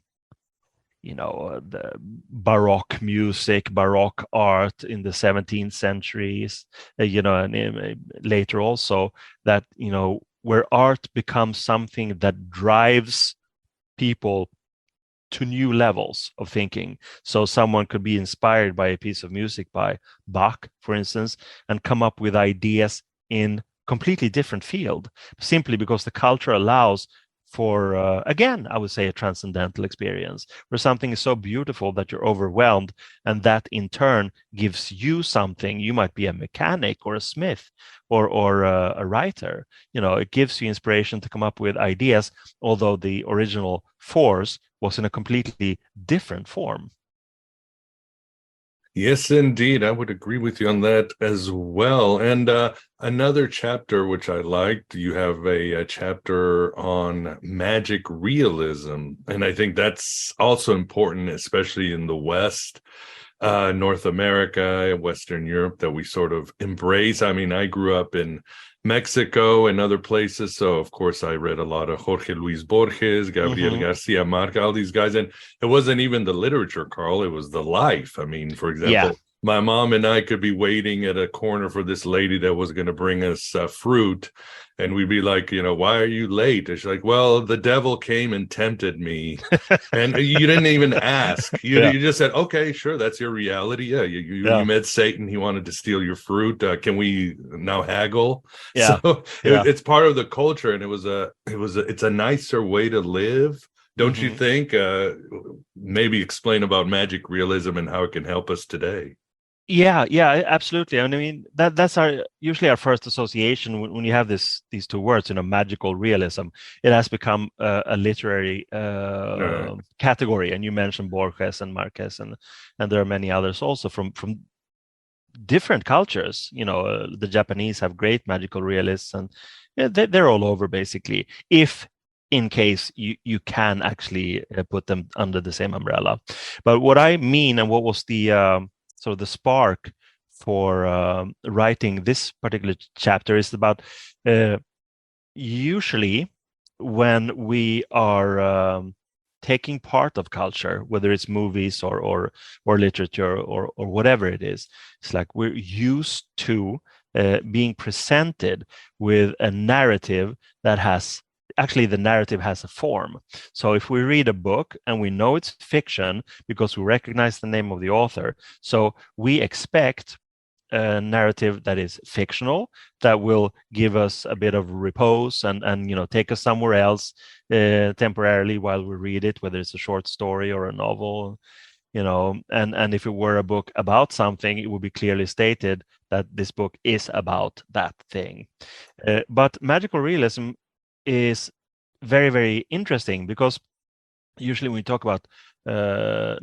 Baroque music, Baroque art in the 17th centuries, and later also that, where art becomes something that drives people to new levels of thinking. So someone could be inspired by a piece of music by Bach, for instance, and come up with ideas in completely different field, simply because the culture allows for, again, I would say a transcendental experience where something is so beautiful that you're overwhelmed, and that in turn gives you something. You might be a mechanic or a smith or a writer. It gives you inspiration to come up with ideas, although the original force was in a completely different form. Yes, indeed. I would agree with you on that as well. And another chapter which I liked, you have a chapter on magic realism. And I think that's also important, especially in the West, North America, Western Europe, that we sort of embrace. I mean, I grew up in Mexico and other places. So, of course, I read a lot of Jorge Luis Borges, Gabriel Garcia Marquez, all these guys. And it wasn't even the literature, Carl. It was the life. I mean, for example, my mom and I could be waiting at a corner for this lady that was going to bring us fruit. And we'd be like, why are you late? And she's like, well, the devil came and tempted me. And you didn't even ask. You just said, okay, sure, that's your reality. Yeah, you met Satan. He wanted to steal your fruit. Can we now haggle? Yeah. So it's part of the culture, and it's a nicer way to live. Don't you think? Maybe explain about magic realism and how it can help us today. Yeah, absolutely. I mean, that's usually our first association when you have these two words, magical realism. It has become a literary category, and you mentioned Borges and Marquez, and there are many others also from different cultures. The Japanese have great magical realists, and they're all over basically. If in case you can actually put them under the same umbrella. But what I mean, and what was the sort of the spark for writing this particular chapter, is about usually when we are taking part of culture, whether it's movies or literature or whatever it is. It's like we're used to being presented with a narrative that has actually the narrative has a form. So if we read a book and we know it's fiction because we recognize the name of the author, so we expect a narrative that is fictional, that will give us a bit of repose and take us somewhere else temporarily while we read it, whether it's a short story or a novel, and if it were a book about something, it would be clearly stated that this book is about that thing. But magical realism is very, very interesting, because usually when we talk about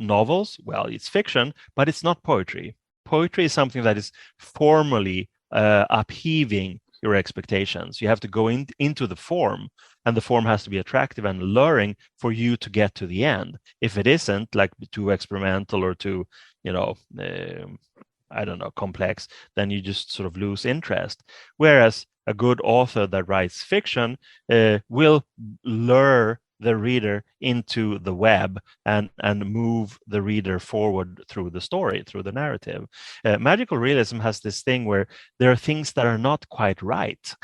novels, well, it's fiction, but it's not poetry. Poetry is something that is formally upheaving your expectations. You have to go into the form, and the form has to be attractive and alluring for you to get to the end. If it isn't, like too experimental or too, I don't know, complex, then you just sort of lose interest. Whereas a good author that writes fiction will lure the reader into the web and move the reader forward through the story, through the narrative. Magical realism has this thing where there are things that are not quite right.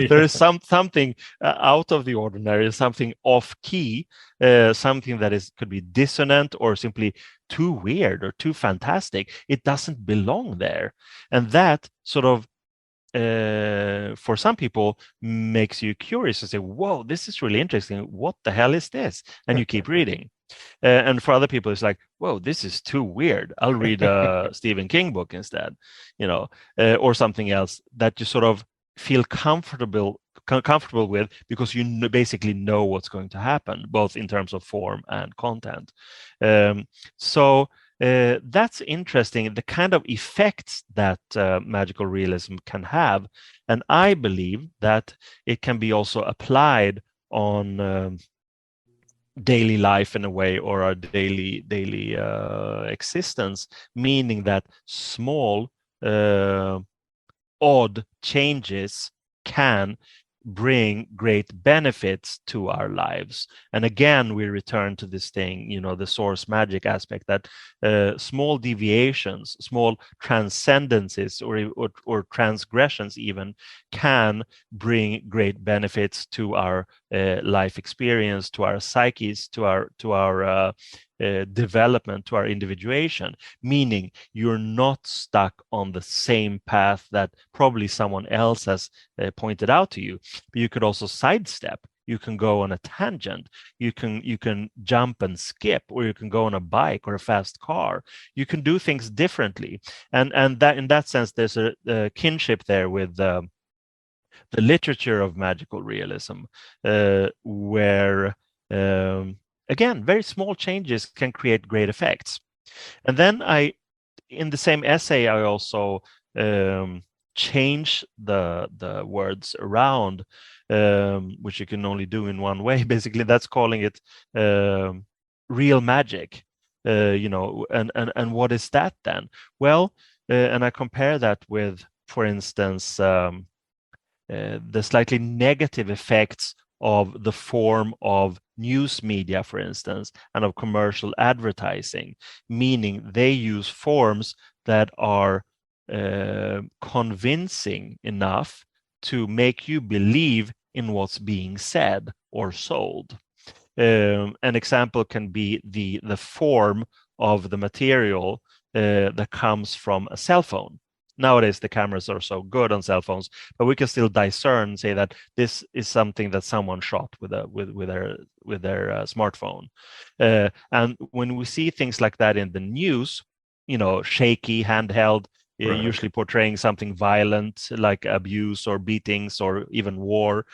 There is something out of the ordinary, something off key, something that could be dissonant or simply too weird or too fantastic. It doesn't belong there. And that sort of for some people makes you curious to say, whoa, this is really interesting. What the hell is this? And you keep reading. And for other people, it's like, whoa, this is too weird. I'll read a Stephen King book instead, or something else that you sort of feel comfortable with, because you basically know what's going to happen, both in terms of form and content. So that's interesting, the kind of effects that magical realism can have. And I believe that it can be also applied on daily life in a way, or our daily existence, meaning that small odd changes can bring great benefits to our lives. And again, we return to this thing, the source magic aspect, that small deviations, small transcendences or transgressions even, can bring great benefits to our life experience, to our psyches, to our development, to our individuation, meaning you're not stuck on the same path that probably someone else has pointed out to you. But you could also sidestep. You can go on a tangent. You can jump and skip, or you can go on a bike or a fast car. You can do things differently, and that, in that sense, there's a kinship there with the literature of magical realism, where again, very small changes can create great effects. And then in the same essay, I also change the words around, which you can only do in one way. Basically, that's calling it real magic. And what is that then? Well, and I compare that with, for instance, the slightly negative effects of the form of news media, for instance, and of commercial advertising, meaning they use forms that are convincing enough to make you believe in what's being said or sold. An example can be the form of the material that comes from a cell phone. Nowadays, the cameras are so good on cell phones, but we can still discern and say that this is something that someone shot with their smartphone. And when we see things like that in the news, shaky, handheld, right, usually portraying something violent like abuse or beatings or even war,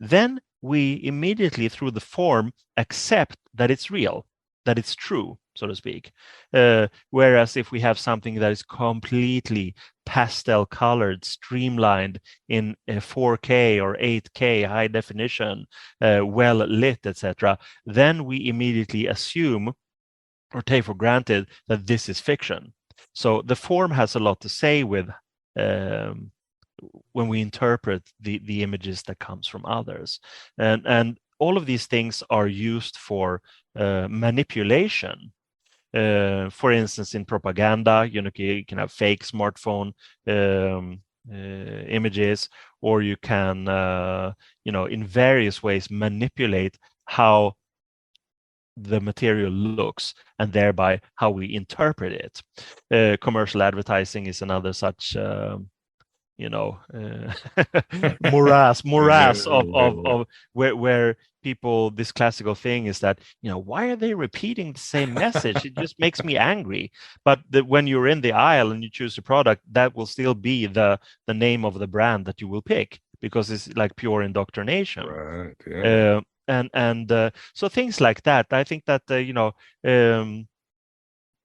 then we immediately, through the form, accept that it's real, that it's true, so to speak. Whereas if we have something that is completely pastel colored, streamlined in 4K or 8K high definition, well lit, etc., then we immediately assume or take for granted that this is fiction. So the form has a lot to say with when we interpret the images that comes from others. And all of these things are used for manipulation. For instance, in propaganda, you can have fake smartphone images, or you can, in various ways manipulate how the material looks and thereby how we interpret it. Commercial advertising is another such morass of where people, this classical thing is that, why are they repeating the same message? It just makes me angry. But when you're in the aisle and you choose a product, that will still be the name of the brand that you will pick, because it's like pure indoctrination. Right. Yeah. So things like that. I think that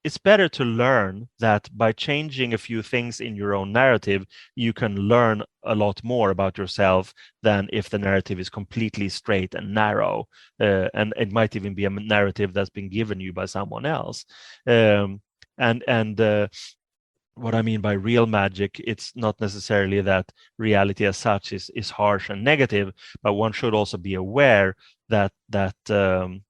it's better to learn that by changing a few things in your own narrative, you can learn a lot more about yourself than if the narrative is completely straight and narrow. And it might even be a narrative that's been given you by someone else. What I mean by real magic, it's not necessarily that reality as such is harsh and negative, but one should also be aware that the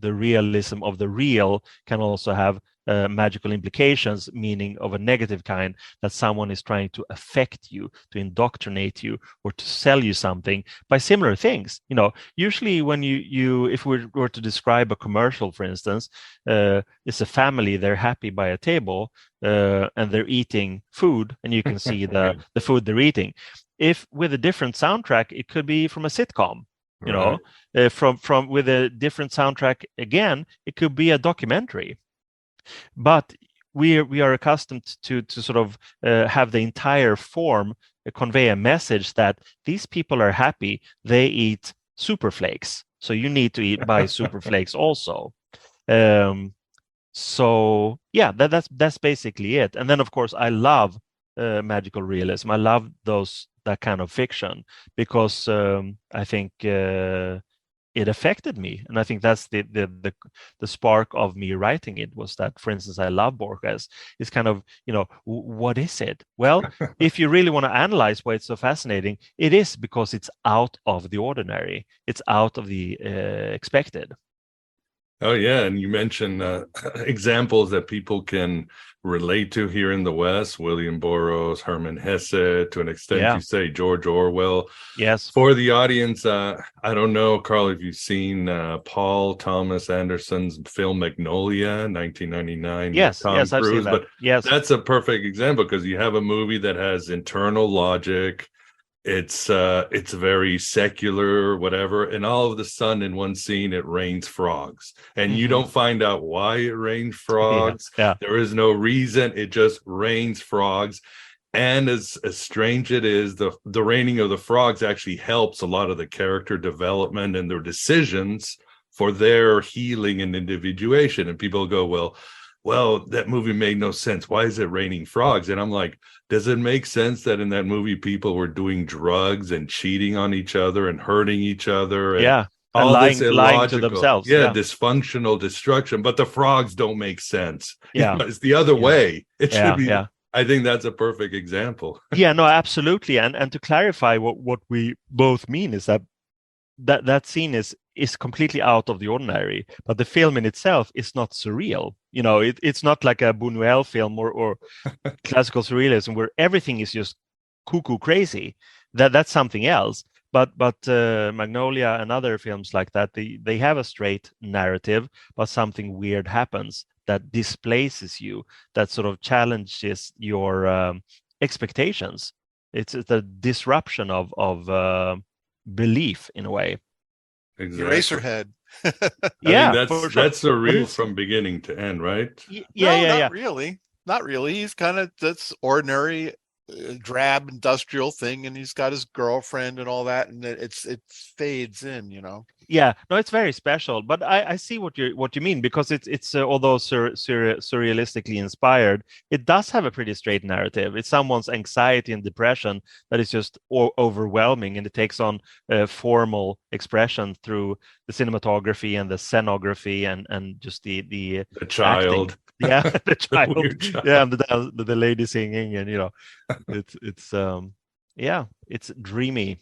realism of the real can also have magical implications, meaning of a negative kind, that someone is trying to affect you, to indoctrinate you, or to sell you something by similar things. Usually when you if we were to describe a commercial, for instance, it's a family, they're happy by a table, and they're eating food, and you can see the food they're eating. If with a different soundtrack, it could be from a sitcom. From with a different soundtrack again, it could be a documentary. But we are accustomed to sort of have the entire form convey a message that these people are happy, they eat super flakes, so you need to buy super flakes also. So yeah, that's basically it. And then of course I love magical realism. I love that kind of fiction, because I think it affected me, and I think that's the spark of me writing it, was that, for instance, I love Borges. It's kind of, what is it? Well, if you really want to analyze why it's so fascinating, it is because it's out of the ordinary. It's out of the expected. Oh yeah, and you mentioned examples that people can relate to here in the West: William Burroughs, Hermann Hesse, to an extent, you say George Orwell. Yes. For the audience, I don't know, Carl, if you've seen Paul Thomas Anderson's film Magnolia, 1999. Yes, Tom yes, I've seen that. But yes, that's a perfect example, because you have a movie that has internal logic. It's very secular, whatever, and all of a sudden in one scene it rains frogs, and you don't find out why it rains frogs. There is no reason, it just rains frogs. And as strange it is, the raining of the frogs actually helps a lot of the character development and their decisions for their healing and individuation. And people go, well, that movie made no sense. Why is it raining frogs? And I'm like, does it make sense that in that movie people were doing drugs and cheating on each other and hurting each other? And all and this lying to themselves. Dysfunctional destruction. But the frogs don't make sense. Yeah. It's the other way. It should be. Yeah. I think that's a perfect example. Yeah, no, absolutely. And to clarify what we both mean is that scene is completely out of the ordinary, but the film in itself is not surreal. It's not like a Buñuel film or classical surrealism where everything is just cuckoo crazy. That's something else. But Magnolia and other films like that, they have a straight narrative, but something weird happens that displaces you, that sort of challenges your expectations. It's the disruption of belief in a way. Exactly. Eraserhead. That's surreal from beginning to end, right? Not really. Not really. He's kind of that's ordinary, drab industrial thing, and he's got his girlfriend and all that, and it fades in, Yeah, no, it's very special, but I see what you mean, because it's although surrealistically inspired, it does have a pretty straight narrative. It's someone's anxiety and depression that is just overwhelming, and it takes on formal expression through the cinematography and the scenography and just the child. Acting. Yeah, the child. And the lady singing, and it's dreamy.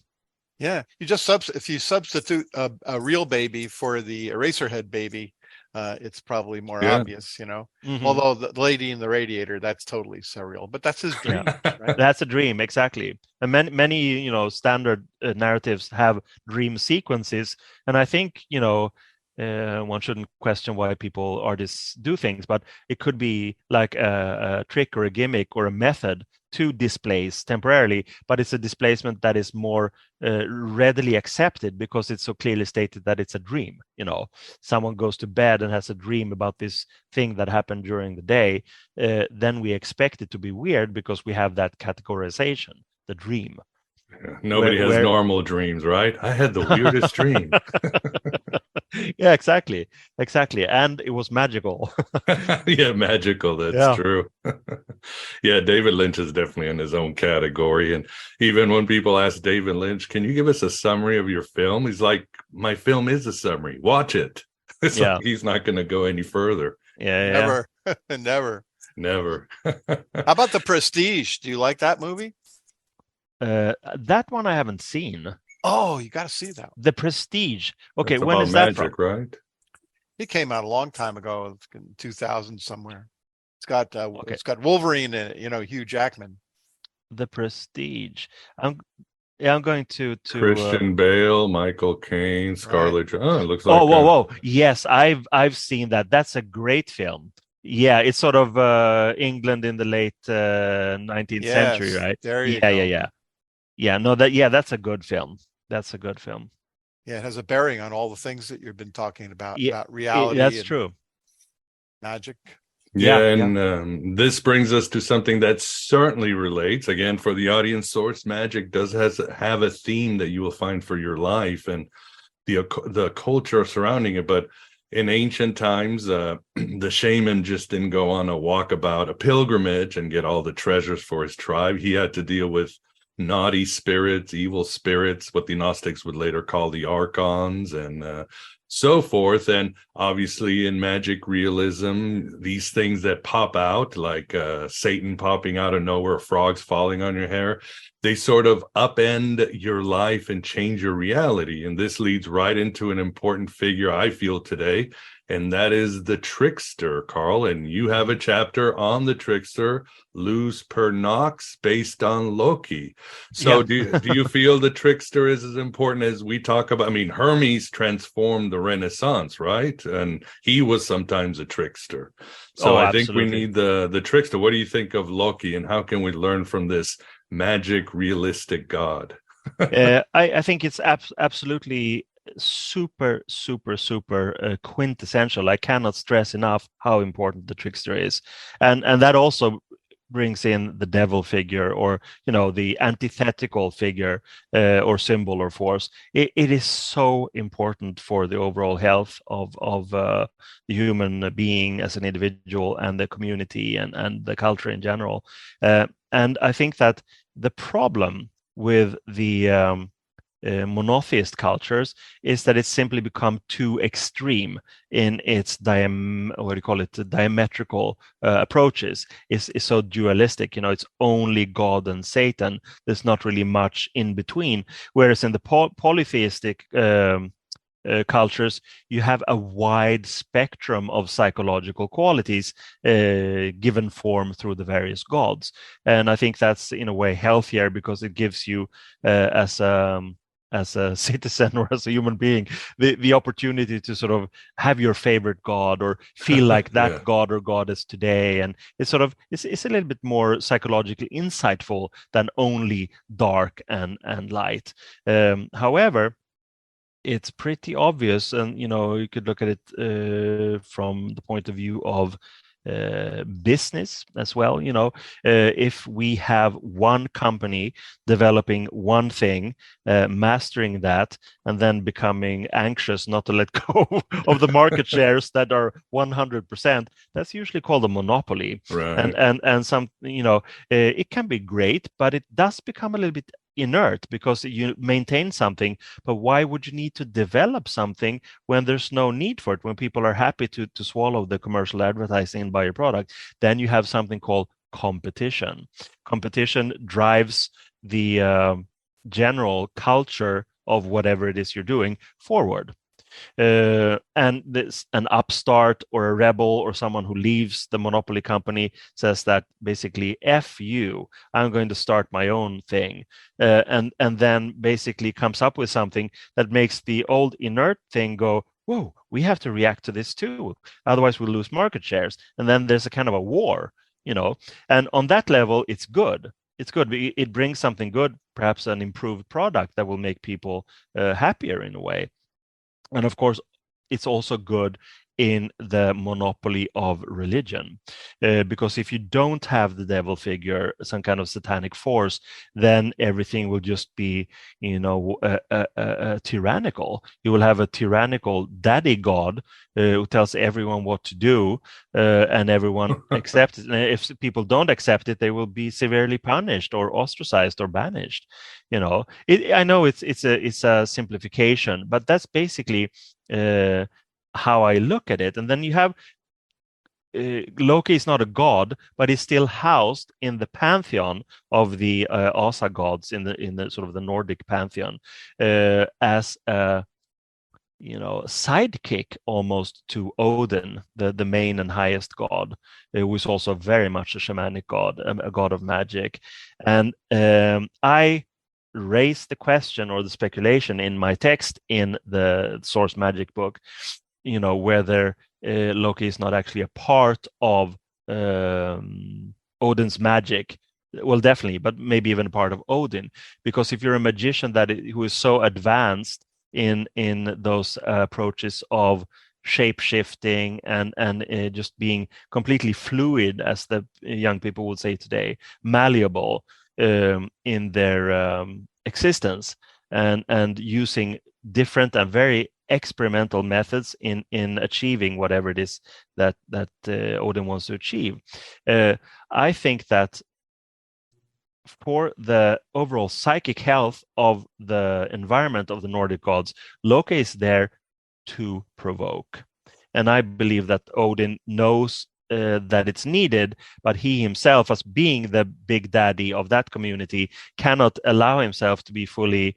Yeah, if you substitute a real baby for the Eraserhead baby, it's probably more obvious, Mhm. Although the lady in the radiator, that's totally surreal, but that's his dream, right? That's a dream, exactly. And many standard narratives have dream sequences, and I think one shouldn't question why artists do things, but it could be like a trick or a gimmick or a method to displace temporarily, but it's a displacement that is more readily accepted because it's so clearly stated that it's a dream. Someone goes to bed and has a dream about this thing that happened during the day, then we expect it to be weird because we have that categorization, the dream. Yeah, nobody has normal dreams, right? I had the weirdest dream. Yeah, exactly. And it was magical. Yeah, magical. That's true. Yeah, David Lynch is definitely in his own category. And even when people ask David Lynch, can you give us a summary of your film? He's like, my film is a summary. Watch it. It's like he's not going to go any further. Never. Never. How about The Prestige? Do you like that movie? That one I haven't seen. Oh, you got to see that one. The Prestige. Okay, That's when is that magic, from? Right? It came out a long time ago, in 2000 somewhere. It's got Wolverine in it, Hugh Jackman. The Prestige. I'm going to Christian Bale, Michael Caine, Scarlett. Right. Oh, it looks like. Whoa! Yes, I've seen that. That's a great film. Yeah, it's sort of England in the late 19th century, right? There you go. Yeah. No, that's a good film. That's a good film. Yeah, it has a bearing on all the things that you've been talking about reality. That's true. Magic. This brings us to something that certainly relates. Again, for the audience source, magic does have a theme that you will find for your life and the culture surrounding it. But in ancient times, the shaman just didn't go on a walkabout, a pilgrimage, and get all the treasures for his tribe. He had to deal with naughty spirits, evil spirits, what the Gnostics would later call the archons, and so forth. And obviously in magic realism, these things that pop out, like Satan popping out of nowhere, frogs falling on your hair, they sort of upend your life and change your reality. And this leads right into an important figure, I feel, today, and that is the Trickster, Carl. And you have a chapter on the Trickster, Luz per Nox, based on Loki. So do you feel the Trickster is as important as we talk about? I mean, Hermes transformed the Renaissance, right? And he was sometimes a trickster. So I think we need the Trickster. What do you think of Loki, and how can we learn from this magic, realistic god? I think it's absolutely super quintessential. I cannot stress enough how important the Trickster is, and that also brings in the devil figure, or the antithetical figure or symbol or force. It is so important for the overall health of the human being as an individual, and the community, and the culture in general. And I think that the problem with the monotheist cultures is that it's simply become too extreme in its diametrical approaches. It's so dualistic. It's only God and Satan. There's not really much in between. Whereas in the polytheistic cultures, you have a wide spectrum of psychological qualities given form through the various gods. And I think that's in a way healthier, because it gives you as a citizen or as a human being, the opportunity to sort of have your favorite god, or feel like that god or goddess today. And it's a little bit more psychologically insightful than only dark and light. However, it's pretty obvious, and you could look at it from the point of view of business as well. If we have one company developing one thing, mastering that, and then becoming anxious not to let go of the market shares that are 100%, that's usually called a monopoly. Right. And some, it can be great, but it does become a little bit inert, because you maintain something, but why would you need to develop something when there's no need for it, when people are happy to swallow the commercial advertising and buy your product? Then you have something called competition. Competition drives the general culture of whatever it is you're doing forward. And this, an upstart or a rebel or someone who leaves the monopoly company says that basically, F you, I'm going to start my own thing, and then basically comes up with something that makes the old inert thing go, whoa, we have to react to this too, otherwise we'll lose market shares, and then there's a kind of a war, and on that level it's good. It's good. It brings something good, perhaps an improved product that will make people happier in a way. And of course, it's also good in the monopoly of religion, because if you don't have the devil figure, some kind of satanic force, then everything will just be, tyrannical. You will have a tyrannical daddy god who tells everyone what to do, and everyone accepts it. And if people don't accept it, they will be severely punished or ostracized or banished. I know it's a simplification, but that's basically how I look at it. And then you have Loki is not a god, but he's still housed in the pantheon of the Asa gods in the sort of the Nordic pantheon, as a sidekick almost to Odin, the main and highest god, who is also very much a shamanic god, a god of magic. And I raised the question or the speculation in my text in the source magic book, whether Loki is not actually a part of Odin's magic. Well, definitely, but maybe even a part of Odin, because if you're a magician who is so advanced in those approaches of shape shifting and just being completely fluid, as the young people would say today, malleable in their existence, and using different and very experimental methods in achieving whatever it is that Odin wants to achieve. I think that for the overall psychic health of the environment of the Nordic gods, Loki is there to provoke. And I believe that Odin knows that it's needed, but he himself, as being the big daddy of that community, cannot allow himself to be fully,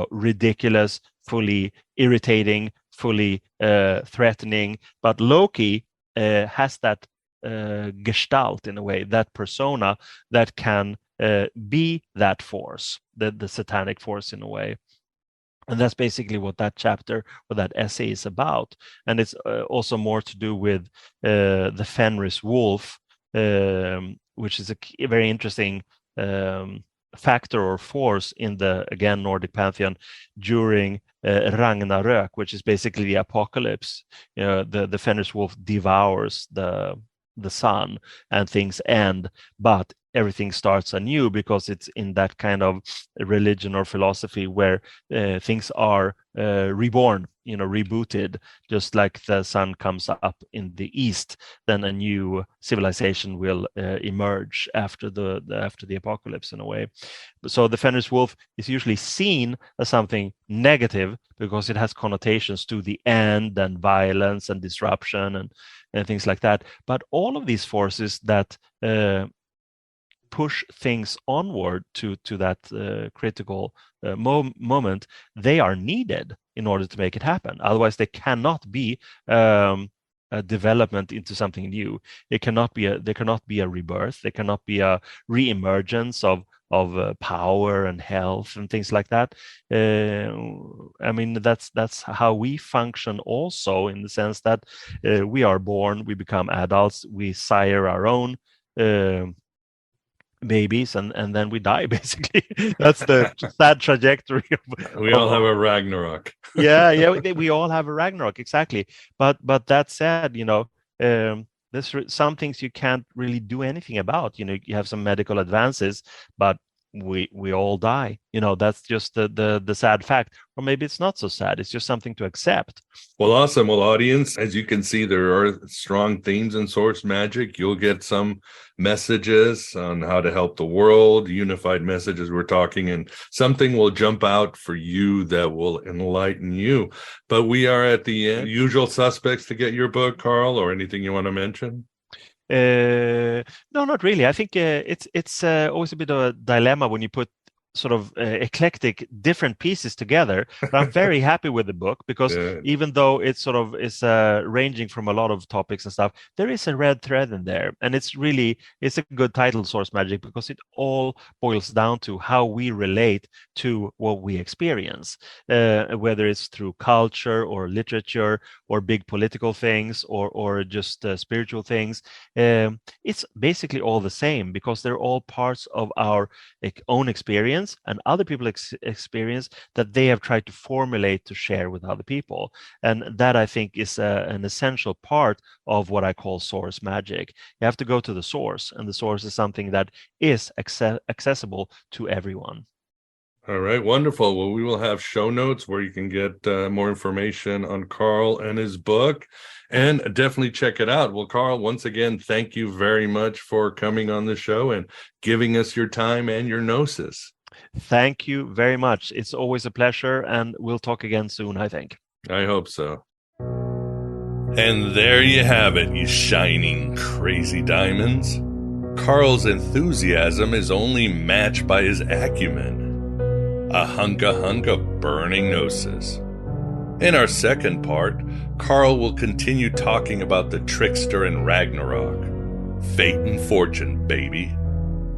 ridiculous, fully irritating, fully threatening. But Loki has that gestalt, in a way, that persona that can be that force, the satanic force, in a way. And that's basically what that chapter or that essay is about. And it's also more to do with the Fenris wolf, which is a very interesting factor or force in the, again, Nordic pantheon during Ragnarök, which is basically the apocalypse. The Fenris wolf devours the sun and things end, but everything starts anew, because it's in that kind of religion or philosophy where things are reborn, rebooted. Just like the sun comes up in the east, then a new civilization will emerge after the apocalypse, in a way. So the Fenris wolf is usually seen as something negative, because it has connotations to the end and violence and disruption and things like that. But all of these forces that push things onward to that critical moment, they are needed in order to make it happen. Otherwise, they cannot be a development into something new. There cannot be a rebirth. There cannot be a re-emergence of power and health and things like that. I mean, that's how we function also, in the sense that we are born, we become adults, we sire our own babies, and then we die, basically. That's the sad trajectory we all have a Ragnarok. yeah we all have a Ragnarok, exactly. But that said, there's some things you can't really do anything about. You have some medical advances, but we all die. That's just the sad fact. Or maybe it's not so sad, it's just something to accept. Well, awesome. Well, audience, as you can see, there are strong themes in source magic. You'll get some messages on how to help the world, unified messages we're talking, and something will jump out for you that will enlighten you. But we are at the end. Usual suspects to get your book, Carl, or anything you want to mention? No, not really. I think it's always a bit of a dilemma when you put sort of eclectic different pieces together. But I'm very happy with the book because even though it sort of is ranging from a lot of topics and stuff, there is a red thread in there. And it's a good title, Source Magic, because it all boils down to how we relate to what we experience, whether it's through culture or literature or big political things or just spiritual things. It's basically all the same because they're all parts of our own experience and other people's experience that they have tried to formulate to share with other people. And that, I think, is an essential part of what I call source magic. You have to go to the source, and the source is something that is accessible to everyone. All right, wonderful. Well, we will have show notes where you can get more information on Carl and his book, and definitely check it out. Well, Carl, once again, thank you very much for coming on the show and giving us your time and your gnosis. Thank you very much. It's always a pleasure, and we'll talk again soon, I think. I hope so. And there you have it, you shining crazy diamonds. Carl's enthusiasm is only matched by his acumen. A hunk of burning gnosis. In our second part, Carl will continue talking about the Trickster and Ragnarok. Fate and fortune, baby.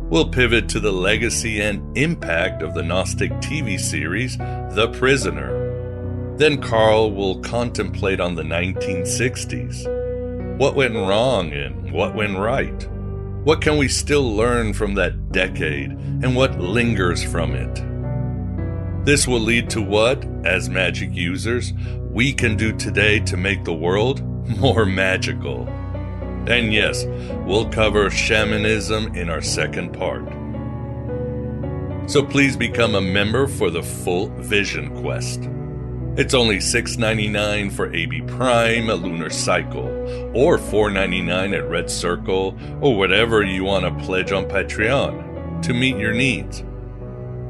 We'll pivot to the legacy and impact of the Gnostic TV series, The Prisoner. Then Carl will contemplate on the 1960s. What went wrong and what went right? What can we still learn from that decade and what lingers from it? This will lead to what, as magic users, we can do today to make the world more magical. And yes, we'll cover shamanism in our second part. So please become a member for the full Vision Quest. It's only $6.99 for AB Prime, a lunar cycle, or $4.99 at Red Circle, or whatever you want to pledge on Patreon to meet your needs.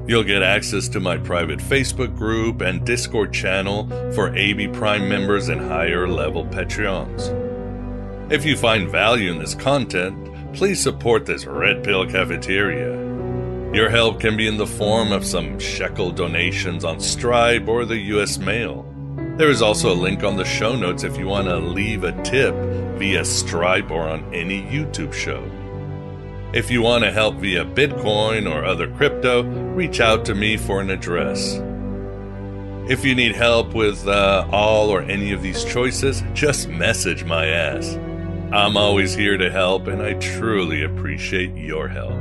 You'll get access to my private Facebook group and Discord channel for AB Prime members and higher level Patreons. If you find value in this content, please support this Red Pill Cafeteria. Your help can be in the form of some shekel donations on Stripe or the US mail. There is also a link on the show notes if you want to leave a tip via Stripe or on any YouTube show. If you want to help via Bitcoin or other crypto, reach out to me for an address. If you need help with all or any of these choices, just message my ass. I'm always here to help, and I truly appreciate your help.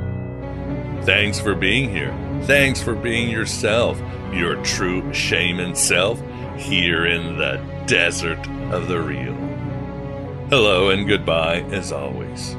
Thanks for being here. Thanks for being yourself, your true shaman self, here in the desert of the real. Hello and goodbye as always.